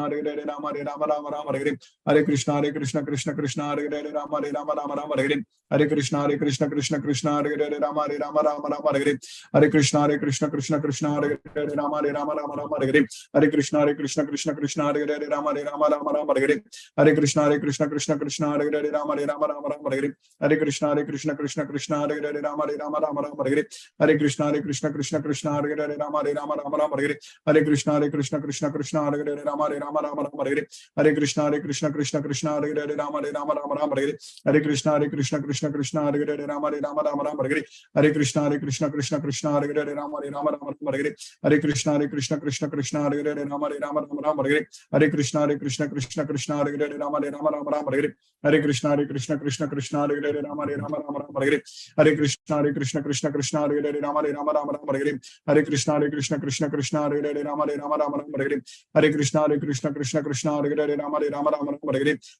Hare Hare Rama Rama Hare Hare Hare Krishna Krishna Hare Hare Rama Rama Hare Hare Hare Krishna Krishna Hare Hare Rama Rama Hare Hare Hare Krishna Krishna Hare Hare Rama Rama Hare Hare Hare Krishna Krishna Hare Hare Rama Rama Hare Hare Hare Krishna Krishna Hare Hare Rama Rama Hare Hare Hare Krishna Krishna Hare Hare Rama Rama Hare Hare Hare Krishna Krishna Hare Hare Rama Rama Hare Hare Hare Krishna Krishna Hare Hare Rama Rama Hare Hare Hare Krishna Krishna Hare Hare Rama Rama Hare Hare Hare Krishna Krishna Hare Hare Rama Rama Hare Hare Hare Krishna Krishna Hare Hare Rama Rama Hare Hare Hare Krishna Krishna Hare Hare Rama Rama Hare Hare Hare Krishna Krishna Hare Hare Rama Rama Hare Hare Hare Krishna Krishna Hare Hare Rama Rama Hare Hare Hare Krishna Krishna Hare Hare Rama Rama Hare Hare Hare Krishna Krishna Hare Hare Rama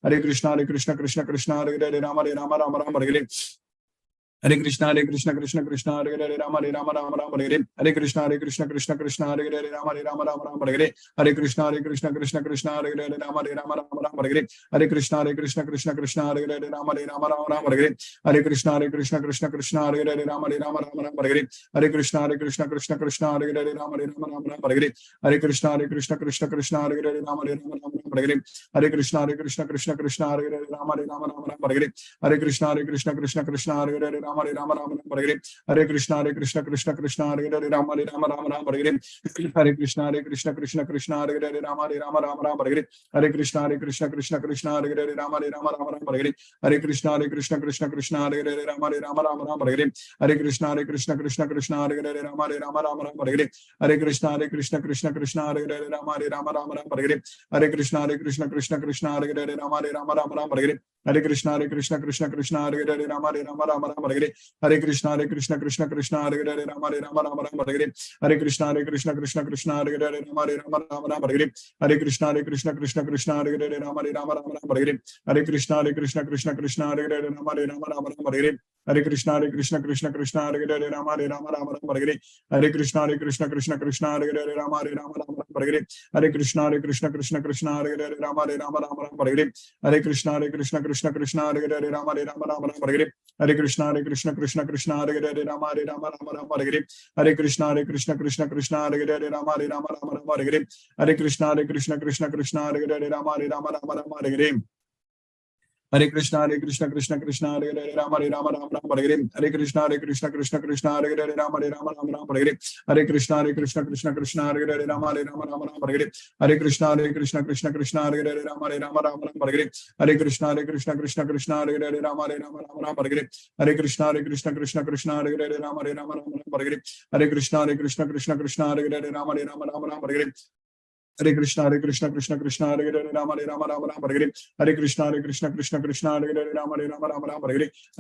Rama Hare Hare Hare Krishna Krishna Hare Hare Rama Rama Hare Hare Hare Krishna Krishna Hare Hare Rama Rama Hare Hare Hare Krishna Krishna Hare Hare Rama Rama Hare Hare Hare Krishna Krishna Hare Hare Rama Rama Hare Hare Hare Krishna Krishna Hare Hare Rama Rama Hare Hare Hare Krishna Krishna Hare Hare Rama Rama Hare Hare Hare Krishna Krishna Hare Hare Rama Rama Hare Hare Hare Krishna Krishna Hare Hare Rama Rama Hare Hare Hare Krishna Krishna Hare Hare Rama Rama Hare Hare Hare Krishna Krishna Hare Hare Rama Rama Hare Hare Hare Krishna Krishna Hare Hare Rama Rama Hare Hare Hare Krishna Krishna Hare Hare Rama Rama Hare Hare Hare Krishna Krishna Hare Hare Rama Rama Hare Hare Hare Krishna Krishna Hare Hare Rama Rama Hare Hare Hare Krishna Krishna Hare Hare Rama Rama Hare Hare Hare Krishna Krishna Hare Hare Rama Rama Hare Hare Hare Krishna Krishna Hare Hare Rama Rama Hare Hare Hare Krishna Krishna Hare Hare Rama Rama Hare Hare Hare Krishna Krishna Hare Hare Rama Rama Hare Hare Hare Krishna Krishna Hare Hare Rama Rama Hare Hare Hare Krishna Krishna Hare Hare Rama Rama Hare Hare Hare Krishna Krishna Hare Hare Rama Rama Hare Hare Hare Krishna Krishna Hare Hare Rama Rama Hare Hare Hare Krishna Krishna Hare Hare Rama Rama Hare Hare Hare Krishna Krishna Hare Hare Rama Rama Hare Hare Hare Krishna, Krishna Krishna, Hare Hare, Rama Rama, Hare Hare. Hare Krishna, Krishna Krishna, Hare Hare, Rama Rama, Hare Hare. Hare Krishna, Krishna Krishna, Hare Hare, Rama Rama, Hare Hare. Hare Krishna, Krishna Krishna, Hare Hare, Rama Rama, Hare Hare. Hare Krishna, Krishna Krishna, Hare Hare, Rama Rama, Hare Hare. Hare Krishna, Krishna Krishna, Hare Hare, Rama Rama, Hare Hare. Hare Krishna, Krishna Krishna, Hare Hare, Rama Rama, Hare Hare. Hare Krishna, Krishna Krishna, Hare Hare, Rama Rama, Hare Hare. Hare Krishna, Krishna Krishna, Hare Hare, Rama Rama, Hare Hare.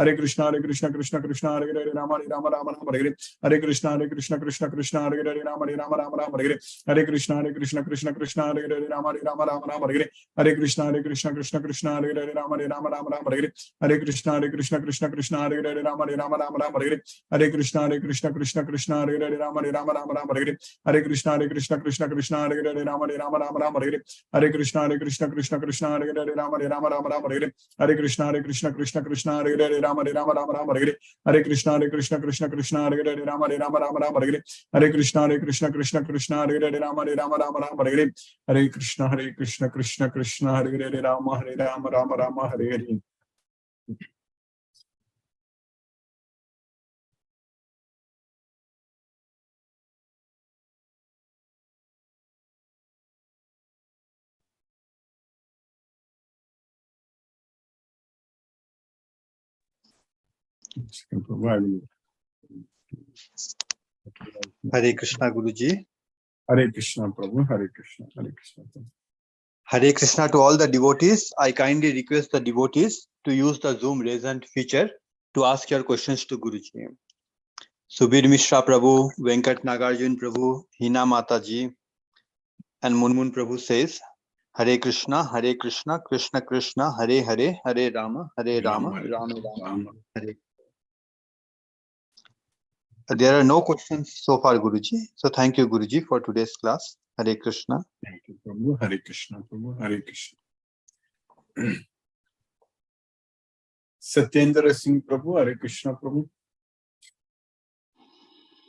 Hare Krishna, Krishna Krishna, Hare Hare, Rama Rama, Hare Hare. Hare Krishna, Krishna Krishna, Hare Hare, Rama Rama, Hare Hare. Hare Krishna, Krishna Krishna, Hare Hare, Rama Rama, Hare Hare. Hare Krishna, Krishna Krishna, Hare Hare, Rama Rama, Hare Hare. Hare Krishna, Krishna Krishna, Hare Hare, Rama Rama, Hare Hare. Hare Krishna, Krishna Krishna, Hare Hare, Rama Rama, Hare Hare. Hare Krishna, Krishna Krishna, Hare Hare, Rama Rama, Hare Hare. Hare Krishna, Krishna Krishna, Hare Hare, Rama Rama, Hare Hare. Hare Krishna, Krishna Krishna, Hare Hare, Rama Rama, Hare Hare. Hare Krishna, Krishna Krishna, Hare Hare, Rama Rama, Hare Hare. Hare Krishna, Krishna Krishna, Hare Hare, Rama Rama, Hare Hare. Hare Krishna, Krishna, Hare Hare, Rama, Hare Hare. Hare Krishna Guruji. Hare Krishna Prabhu, Hare Krishna, Hare Krishna Prabhu. Hare Krishna to all the devotees. I kindly request the devotees to use the Zoom raise hand feature to ask your questions to Guruji. Subir Mishra Prabhu, Venkat Nagarjun Prabhu, Hina Mataji, and Munmun Prabhu says, Hare Krishna, Krishna Krishna, Hare Hare, Hare Rama, Rama Rama, Hare. There are no questions so far, Guruji. So thank you, Guruji, for today's class. Hare Krishna. Thank you, Prabhu. Hare Krishna, Prabhu. Hare Krishna. Satyendra Singh Prabhu, Hare Krishna, Prabhu.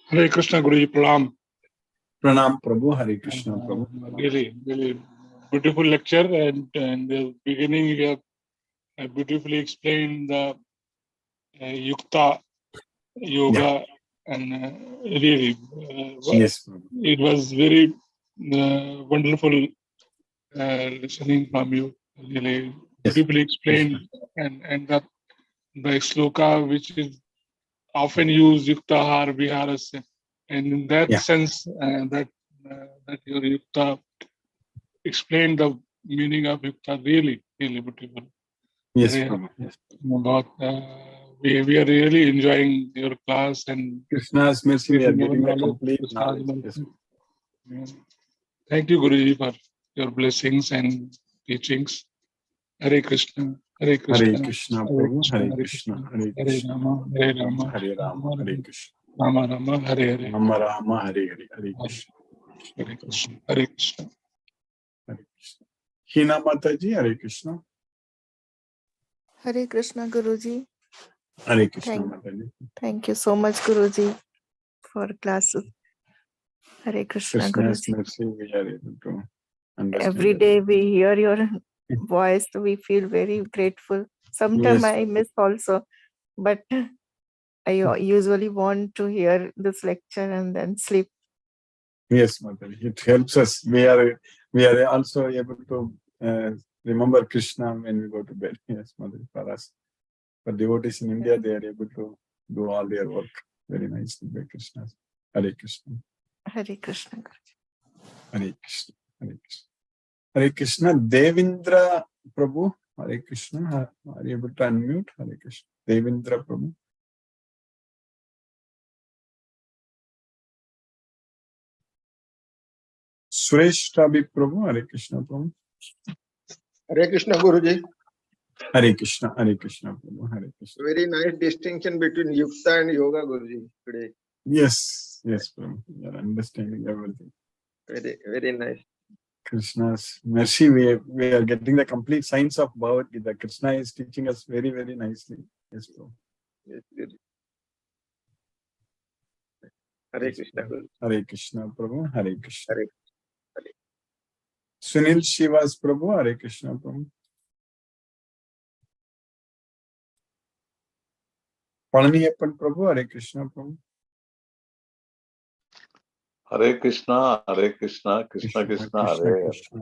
Hare Krishna, Guruji, Pranam. Pranam, Prabhu. Hare Krishna, Prabhu. Really beautiful lecture, and in the beginning you have beautifully explained the Yukta Yoga, and really Yes, Prabhu. it was very wonderful listening from you. Really beautifully explained, and the sloka which is often used, Yuktahar Viharasya, and in that sense that your Yukta explained the meaning of Yukta really beautiful. Yes, Prabhu. Yes. We are really enjoying your class, and Krishna's mercy, we are getting the complete knowledge. Yes. Thank you, Guruji, for your blessings and teachings. Hare Krishna, Hare Krishna, Hare Krishna, Prabhu. Hare Krishna, Hare Krishna, Hare Rama, Hare Rama, Hare Krishna, Rama Rama, Hare Hare, Rama Rama, Hare Hare, Hare Krishna, Hare Krishna, Hare Krishna, Hare Krishna. Hina Mataji, Hare Krishna. Hare Krishna, Guruji. Hare Krishna, Mataji. Thank you so much, Guruji, for classes. Hare Krishna, Krishna's Guruji. mercy, we are able to understand. Every day we hear your voice, we feel very grateful. Sometimes I miss also, but I usually want to hear this lecture and then sleep. Yes, Mataji. It helps us. We are also able to remember Krishna when we go to bed. Yes, Mataji, for us. For devotees in India, they are able to do all their work very nicely by Krishna. Hare Krishna. Hare Krishna, Guruji. Hare Krishna. Hare Krishna. Hare Krishna. Devendra Prabhu. Hare Krishna. Are you able to unmute? Hare Krishna. Devendra Prabhu. Suresh Rabi Prabhu. Hare Krishna Prabhu. Hare Krishna Guruji. Hare Krishna. Hare Krishna Prabhu. Hare Krishna. Very nice distinction between Yukta and Yoga Guruji today. Yes, Prabhu. You are understanding everything. Very nice. Krishna's mercy, we are getting the complete science of Bhagavad Gita. Krishna is teaching us very, very nicely. Yes, Prabhu. Yes, Guruji. Hare Krishna Guruji. Hare Krishna Prabhu. Hare Krishna. Hare. Sunil Shivas Prabhu. Hare Krishna Prabhu. Palaniyappan Prabhu, Hare Krishna Prabhu. Hare Krishna, Krishna Krishna, Hare Krishna,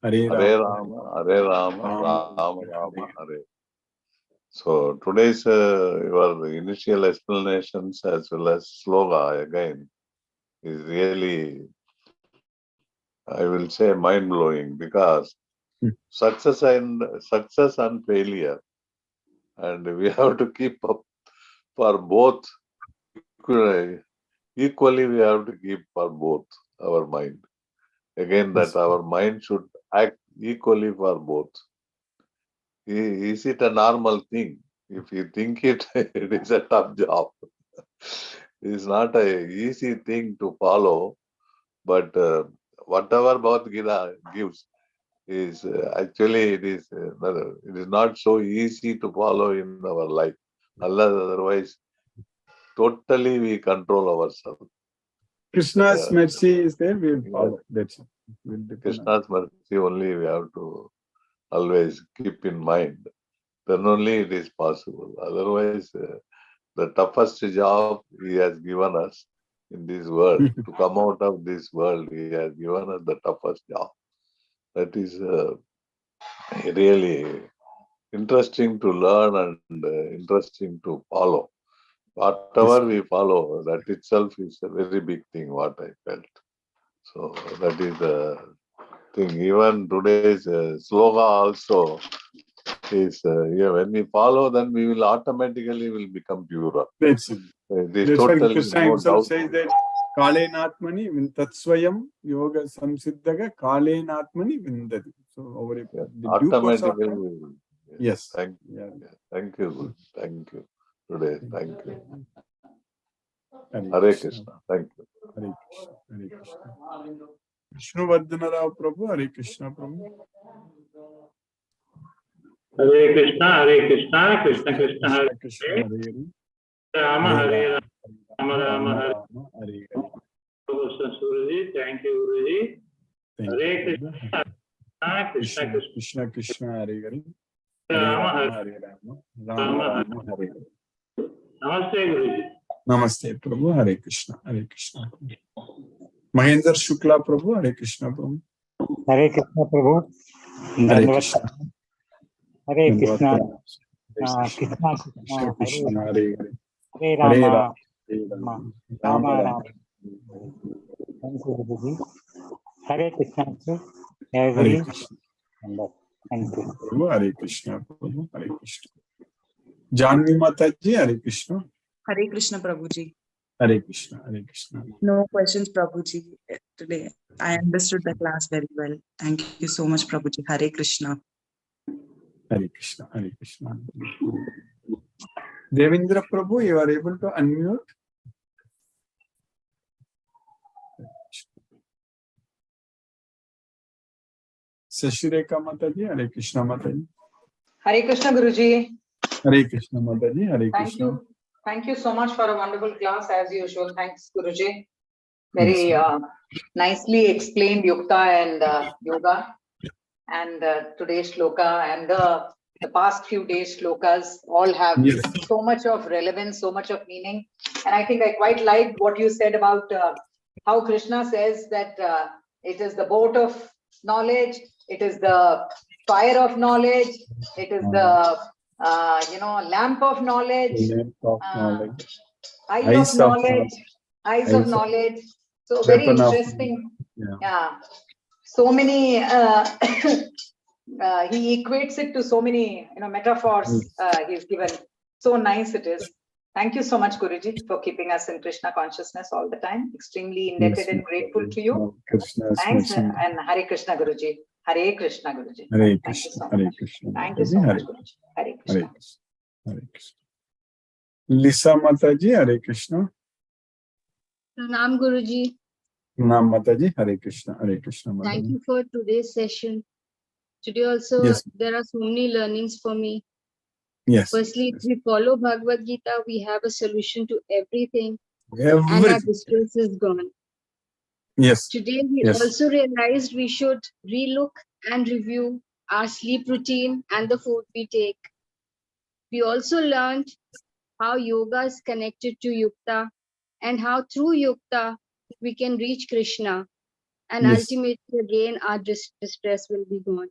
Hare Hare. Hare Rama, Rama Rama, Hare. So today's your initial explanations as well as sloga again is really, I will say, mind blowing, because success and failure, and we have to keep up for both. Equally, we have to keep for both our mind. Again, that our mind should act equally for both. Is it a normal thing? If you think it, it is a tough job. It's not an easy thing to follow, but whatever Bhagavad Gita gives is actually it is not so easy to follow in our life. Otherwise, totally we control ourselves. Krishna's mercy is there, we will follow. That's it. Krishna's mercy only we have to always keep in mind. Then only it is possible. Otherwise, the toughest job he has given us in this world, to come out of this world, he has given us the toughest job. That is really interesting to learn and interesting to follow. Whatever we follow, that itself is a very big thing, what I felt. So that is the thing. Even today's sloga also is, when we follow, then we will automatically will become purer. That's it. This That's why totally Krishna no himself doubt. says that Kalenatmani Tatsvayam Yoga Samsiddhaga Kalenatmani Vindati. So over the due course of Automatically time. we will. Yes. Thank you. Yeah. Thank you. Guru. Thank you. Today, thank you. Hare Hare Krishna. Thank you. Hare Krishna. Hare Krishna. Vishnu Vardhana Rao Prabhu, Hare Krishna Prabhu. Hare Krishna, Krishna Krishna, Hare Krishna, Hare Rama, Hare Rama, Rama, Hare Hare Guruji. Thank you, Guruji. Hare Krishna, Krishna Krishna, Krishna, Hare Hare. Rama, Hare Rama, Rama, Hare Hare. Namaste, Guruji. Namaste, Prabhu. Hare Krishna. Hare Krishna. Mahendra Shukla, Prabhu. Hare Krishna, Prabhu. Hare Krishna, Prabhu. Hare Krishna. Hare Krishna. Krishna, Krishna, Hare Hare. Hare Hare Rama. Rama, Rama, Rama, Rama. Thank you, Guruji. Hare Krishna, sir. Hare Every Krishna. member. Thank you. Prabhu, Hare Krishna, Prabhu. Hare Krishna. Janvi Mataji, Hare Krishna. Hare Krishna, Prabhuji. Hare Krishna, Hare Krishna. No questions, Prabhuji. Today, I understood the class very well. Thank you so much, Prabhuji. Hare Krishna. Hare Krishna, Hare Krishna. Devendra Prabhu, you are able to unmute. Sashireka Mataji, Hare Krishna Mataji. Hare Krishna, Guruji. Hare Krishna Mataji, Hare Thank Krishna. you. Thank you so much for a wonderful class as usual. Thanks, Guruji. Very nicely explained Yukta and Yoga, and today's shloka and the past few days shlokas all have so much of relevance, so much of meaning. And I think I quite liked what you said about how Krishna says that it is the boat of knowledge, it is the fire of knowledge, it is the lamp of knowledge, eyes of knowledge. So very interesting. Yeah. So many. He equates it to so many, metaphors he's given. So nice it is. Thank you so much, Guruji, for keeping us in Krishna consciousness all the time. Extremely indebted and grateful to you. Thanks, and Hare Krishna, Guruji. Hare Krishna, Guruji. Hare Thank you Krishna, so Hare much. Krishna. Thank you so much, Guruji. Hare Krishna. Hare Krishna. Lisa Mataji, Hare Krishna. Pranam, Guruji. Pranam Mataji, Hare Krishna, Hare Krishna. Mataji. Thank you for today's session. Today also, there are so many learnings for me. Yes. Firstly, if we follow Bhagavad Gita, we have a solution to everything. Everything. And our distress is gone. Yes. Today, we also realized we should relook and review our sleep routine and the food we take. We also learned how yoga is connected to yukta, and how through yukta we can reach Krishna, and Yes. ultimately again our distress will be gone.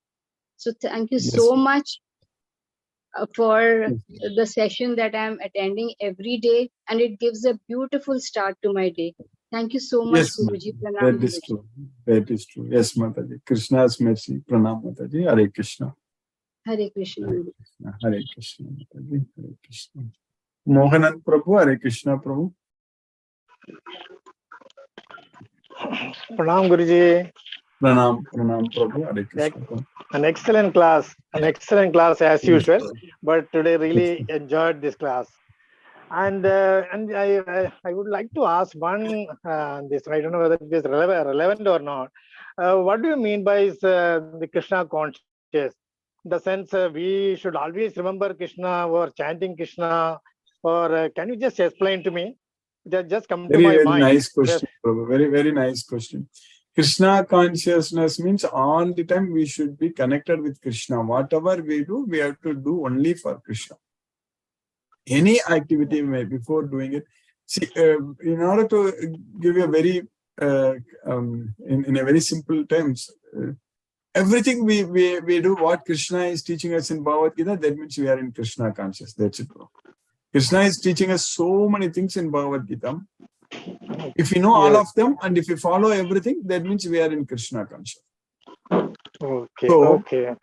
So thank you Yes. so much for Yes. the session that I'm attending every day, and it gives a beautiful start to my day. Thank you so much, Yes, Guruji. Mataji. Pranam, That is Guruji. true. That is true. Yes, Mataji. Krishna's mercy. Pranam, Mataji. Hare Krishna. Hare Krishna. Hare Krishna. Hare Krishna, Mataji. Hare Krishna. Mohanan Prabhu. Hare Krishna, Prabhu. Pranam Guruji. Pranam Prabhu. Hare Krishna, Prabhu. An excellent class as Yes, usual. Prabhu. But today really Yes. enjoyed this class. And I would like to ask one this. I don't know whether it is relevant or not. What do you mean by the Krishna conscious? In the sense we should always remember Krishna or chanting Krishna, or can you just explain to me? That just come to Very, my very mind. nice question, Prabhu. Very, very nice question. Krishna consciousness means all the time we should be connected with Krishna. Whatever we do, we have to do only for Krishna. Any activity before doing it. See, in order to give you a very, in a very simple terms, everything we do what Krishna is teaching us in Bhagavad Gita, that means we are in Krishna conscious. That's it, bro. Krishna is teaching us so many things in Bhagavad Gita. If we know all of them and if we follow everything, that means we are in Krishna conscious. Okay, So, okay.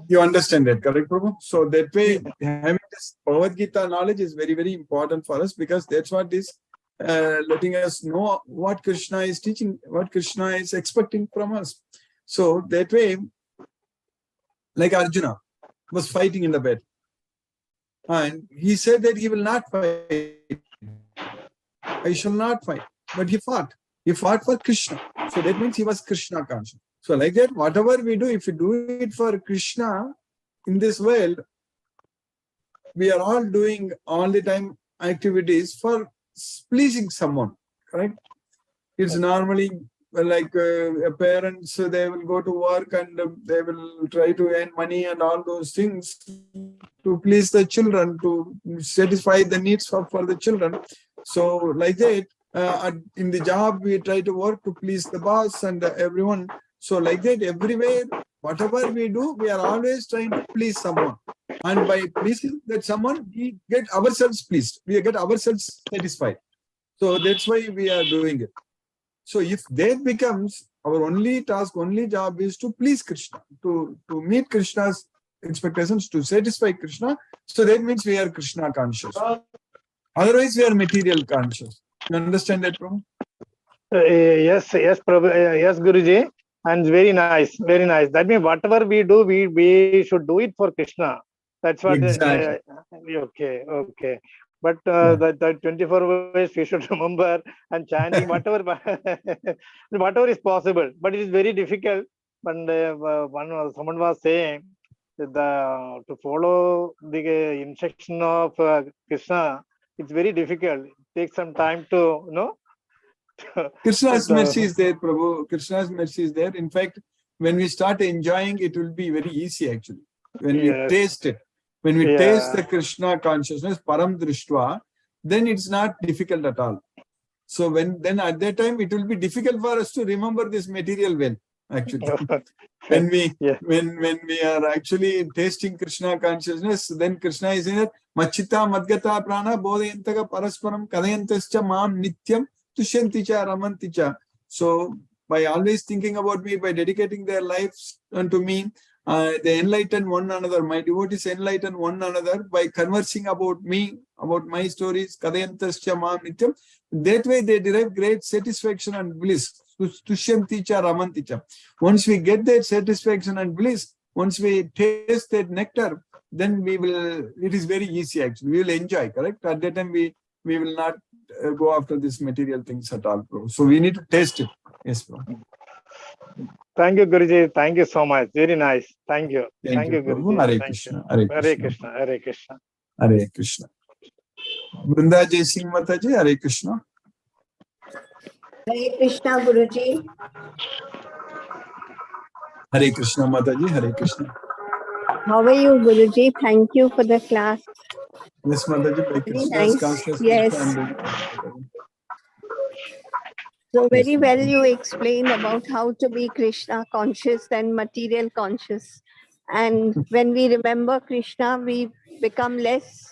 You understand that, correct, Prabhu? So that way, having this Bhagavad Gita knowledge is very, very important for us, because that's what is letting us know what Krishna is teaching, what Krishna is expecting from us. So that way, like Arjuna was fighting in the battle, and he said that he will not fight. I shall not fight. But he fought. He fought for Krishna. So that means he was Krishna conscious. So like that, whatever we do, if we do it for Krishna in this world, we are all doing all the time activities for pleasing someone, correct? It's normally like parents, they will go to work and they will try to earn money and all those things to please the children, to satisfy the needs for the children. So like that, in the job, we try to work to please the boss and everyone. So like that, everywhere, whatever we do, we are always trying to please someone. And by pleasing that someone, we get ourselves pleased. We get ourselves satisfied. So that's why we are doing it. So if that becomes our only task, only job is to please Krishna, to meet Krishna's expectations, to satisfy Krishna. So that means we are Krishna conscious. Otherwise, we are material conscious. You understand that, Prabhu? Yes, Prabhu, yes, Guruji. And very nice, very nice. That means whatever we do, we should do it for Krishna. That's what. Exactly. Okay, okay. But the 24 hours we should remember, and chanting whatever whatever is possible. But it is very difficult. And someone was saying that to follow the instruction of Krishna, it's very difficult. It takes some time to Krishna's mercy is there, Prabhu. Krishna's mercy is there. In fact, when we start enjoying, it will be very easy actually. When we taste it, when we taste the Krishna consciousness, Param Drishtva, then it's not difficult at all. So then at that time, it will be difficult for us to remember this material well, actually. When we are actually tasting Krishna consciousness, then Krishna is in it. Machita Madgata Prana Bodhayantaka Parasparam Kadayantascha Mam Nityam Tushyanticha Ramanticha. So by always thinking about me, by dedicating their lives unto me, they enlighten one another. My devotees enlighten one another by conversing about me, about my stories. Kadayantascha Mam Nityam. That way they derive great satisfaction and bliss. Tushyanticha Ramanticha. Once we get that satisfaction and bliss, once we taste that nectar, then we will, it is very easy actually. We will enjoy, correct? At that time, we will not go after these material things at all, bro. So we need to taste it. Yes, bro. Thank you, Guruji. Thank you so much. Very nice. Thank you. Thank you, Guruji. Hare Thank Krishna. you. Hare Hare Krishna. Krishna. Hare Krishna. Hare Krishna. Vrinda Jai Singh Mataji, Hare Krishna. Hare Krishna, Guruji. Hare Krishna Mataji, Hare Krishna. How are you, Guruji? Thank you for the class. Yes, Mataji, by Very Krishna's nice. consciousness. Yes. I am doing it. So very Yes, well Mataji. you explained about how to be Krishna conscious and material conscious. And when we remember Krishna, we become less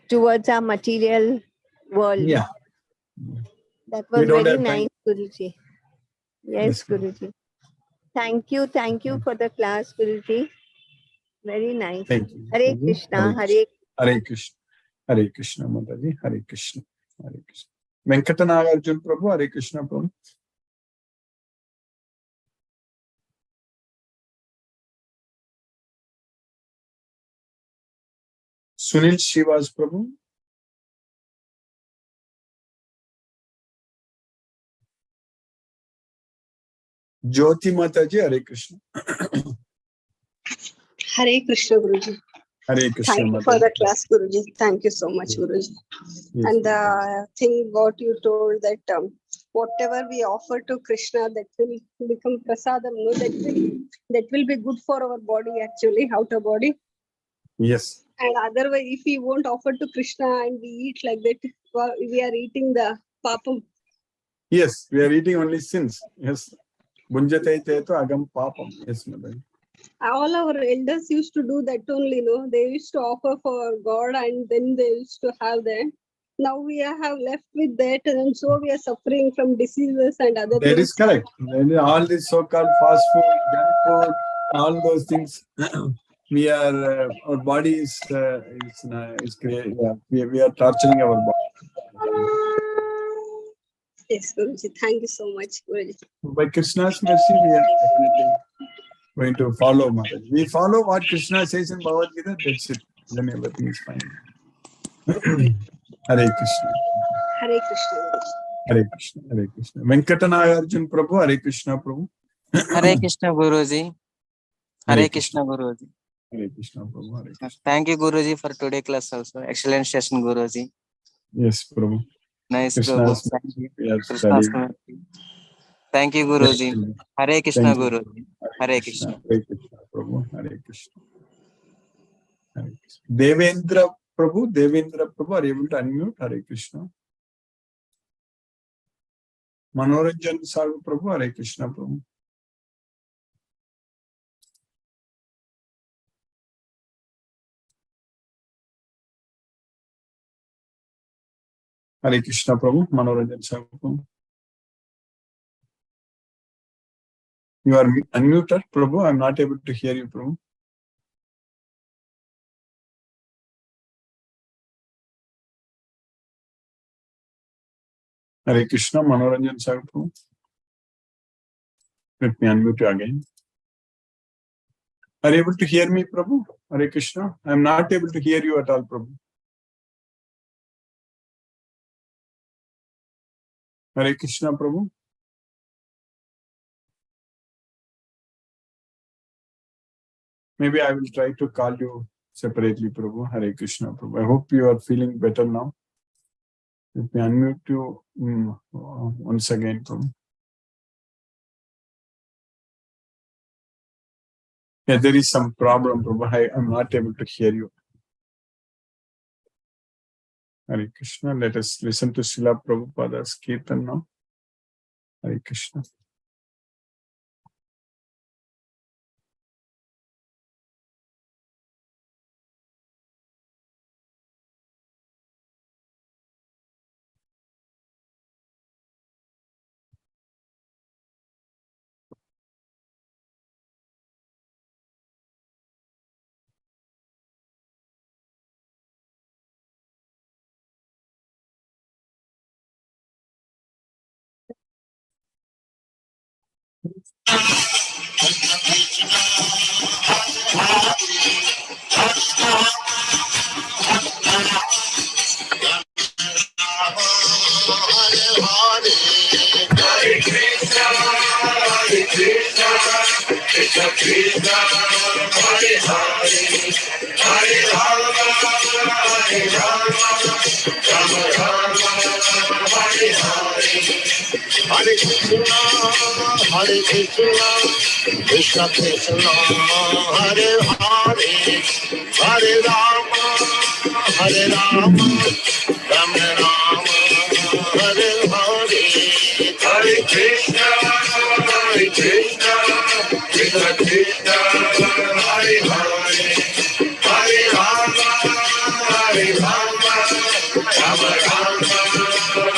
towards our material world. Yeah. That We was don't very have time. nice, Guruji. Yes, Guruji. Thank you for the class, Guruji. Very nice. Thank you. Hare Krishna, Hare Hare Krishna. Hare Krishna, Mataji. Hare Krishna. Hare Krishna. Venkatanagarjun Prabhu, Hare Krishna Prabhu. Sunil Shivas Prabhu. Jyoti Mataji, Hare Krishna. Hare Krishna, Guruji. Hare Krishna, Thank you Mataji. for the class, Guruji. Thank you so much, Guruji. Yes, And the thing what you told that whatever we offer to Krishna, that will become prasadam. No, that will be good for our body, actually, outer body. Yes. And otherwise, if we won't offer to Krishna and we eat like that, well, we are eating the papam. Yes, we are eating only sins. Yes. Bunjate teto agam papam. Yes, Mataji. All our elders used to do that only, no? They used to offer for God and then they used to have that. Now we have left with that, and so we are suffering from diseases and other That things. is correct. All this so-called fast food, junk food, all those things, we are, our body is creating, we are torturing our body. Yes, Guruji. Thank you so much, Guruji. By Krishna's mercy, we are definitely going to follow Mataji. We follow what Krishna says in Bhagavad Gita, that's it. Then everything is fine. Hare Krishna. Hare Krishna, Guruji. Hare Krishna. Hare Krishna. Venkatanagarjun Prabhu, Hare Krishna Prabhu. Hare Krishna Guruji. Hare Krishna Guruji. Hare Krishna Prabhu. Hare Krishna. Thank you Guruji for today class also. Excellent session Guruji. Yes, Prabhu. Nice Krishna's Prabhu. Thank you. we are Krishna's studying. mercy. Thank you Guruji. Hare Krishna Thank you. Guruji. Hare Krishna. Hare Krishna Prabhu. Hare Krishna. Hare Krishna. Devendra Prabhu, are you able to unmute? Hare Krishna. Manoranjan Sagu Prabhu, Hare Krishna Prabhu. Hare Krishna Prabhu, Manoranjan Sagu Prabhu. You are unmuted, Prabhu. I am not able to hear you, Prabhu. Hare Krishna, Manoranjan Sagu Prabhu. Let me unmute you again. Are you able to hear me, Prabhu? Hare Krishna. I am not able to hear you at all, Prabhu. Hare Krishna, Prabhu. Maybe I will try to call you separately, Prabhu. Hare Krishna, Prabhu. I hope you are feeling better now. Let me unmute you once again, Prabhu. Yeah, there is some problem, Prabhu. I am not able to hear you. Hare Krishna. Let us listen to Srila Prabhupada's Kirtan now. Hare Krishna. Hare Krishna, Krishna Krishna, Hare Hare, Hare Rama, Rama Rama, Hare Hare. Hare Krishna, Krishna Krishna, Hare Hare, Hare Rama, Rama Rama,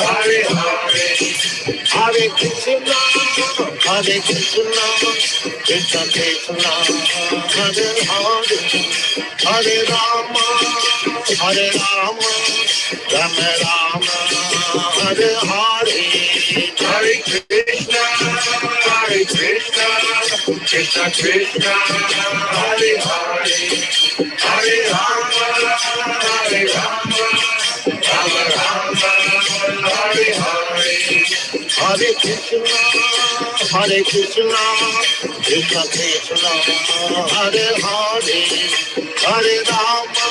Hare Hare. Hare Krishna, Krishna Krishna, Hare Hare, Hare Rama, Rama Rama, Hare Hare. Hare Krishna, Krishna Krishna, Hare Hare, Hare Rama, Rama Rama, Hare Hare. Hare Krishna, Krishna Krishna, Hare Hare, Hare Rama,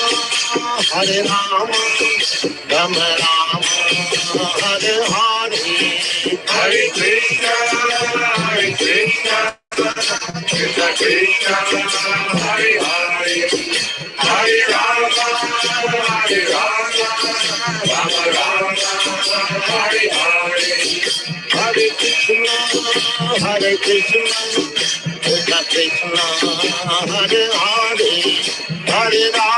Rama Rama, Hare Hare. Hare Krishna, Krishna Krishna, Hare Hare, Hare Rama, Rama Rama, Hare Hare. Hare Krishna, Krishna Krishna, Hare Hare, Hare Rama,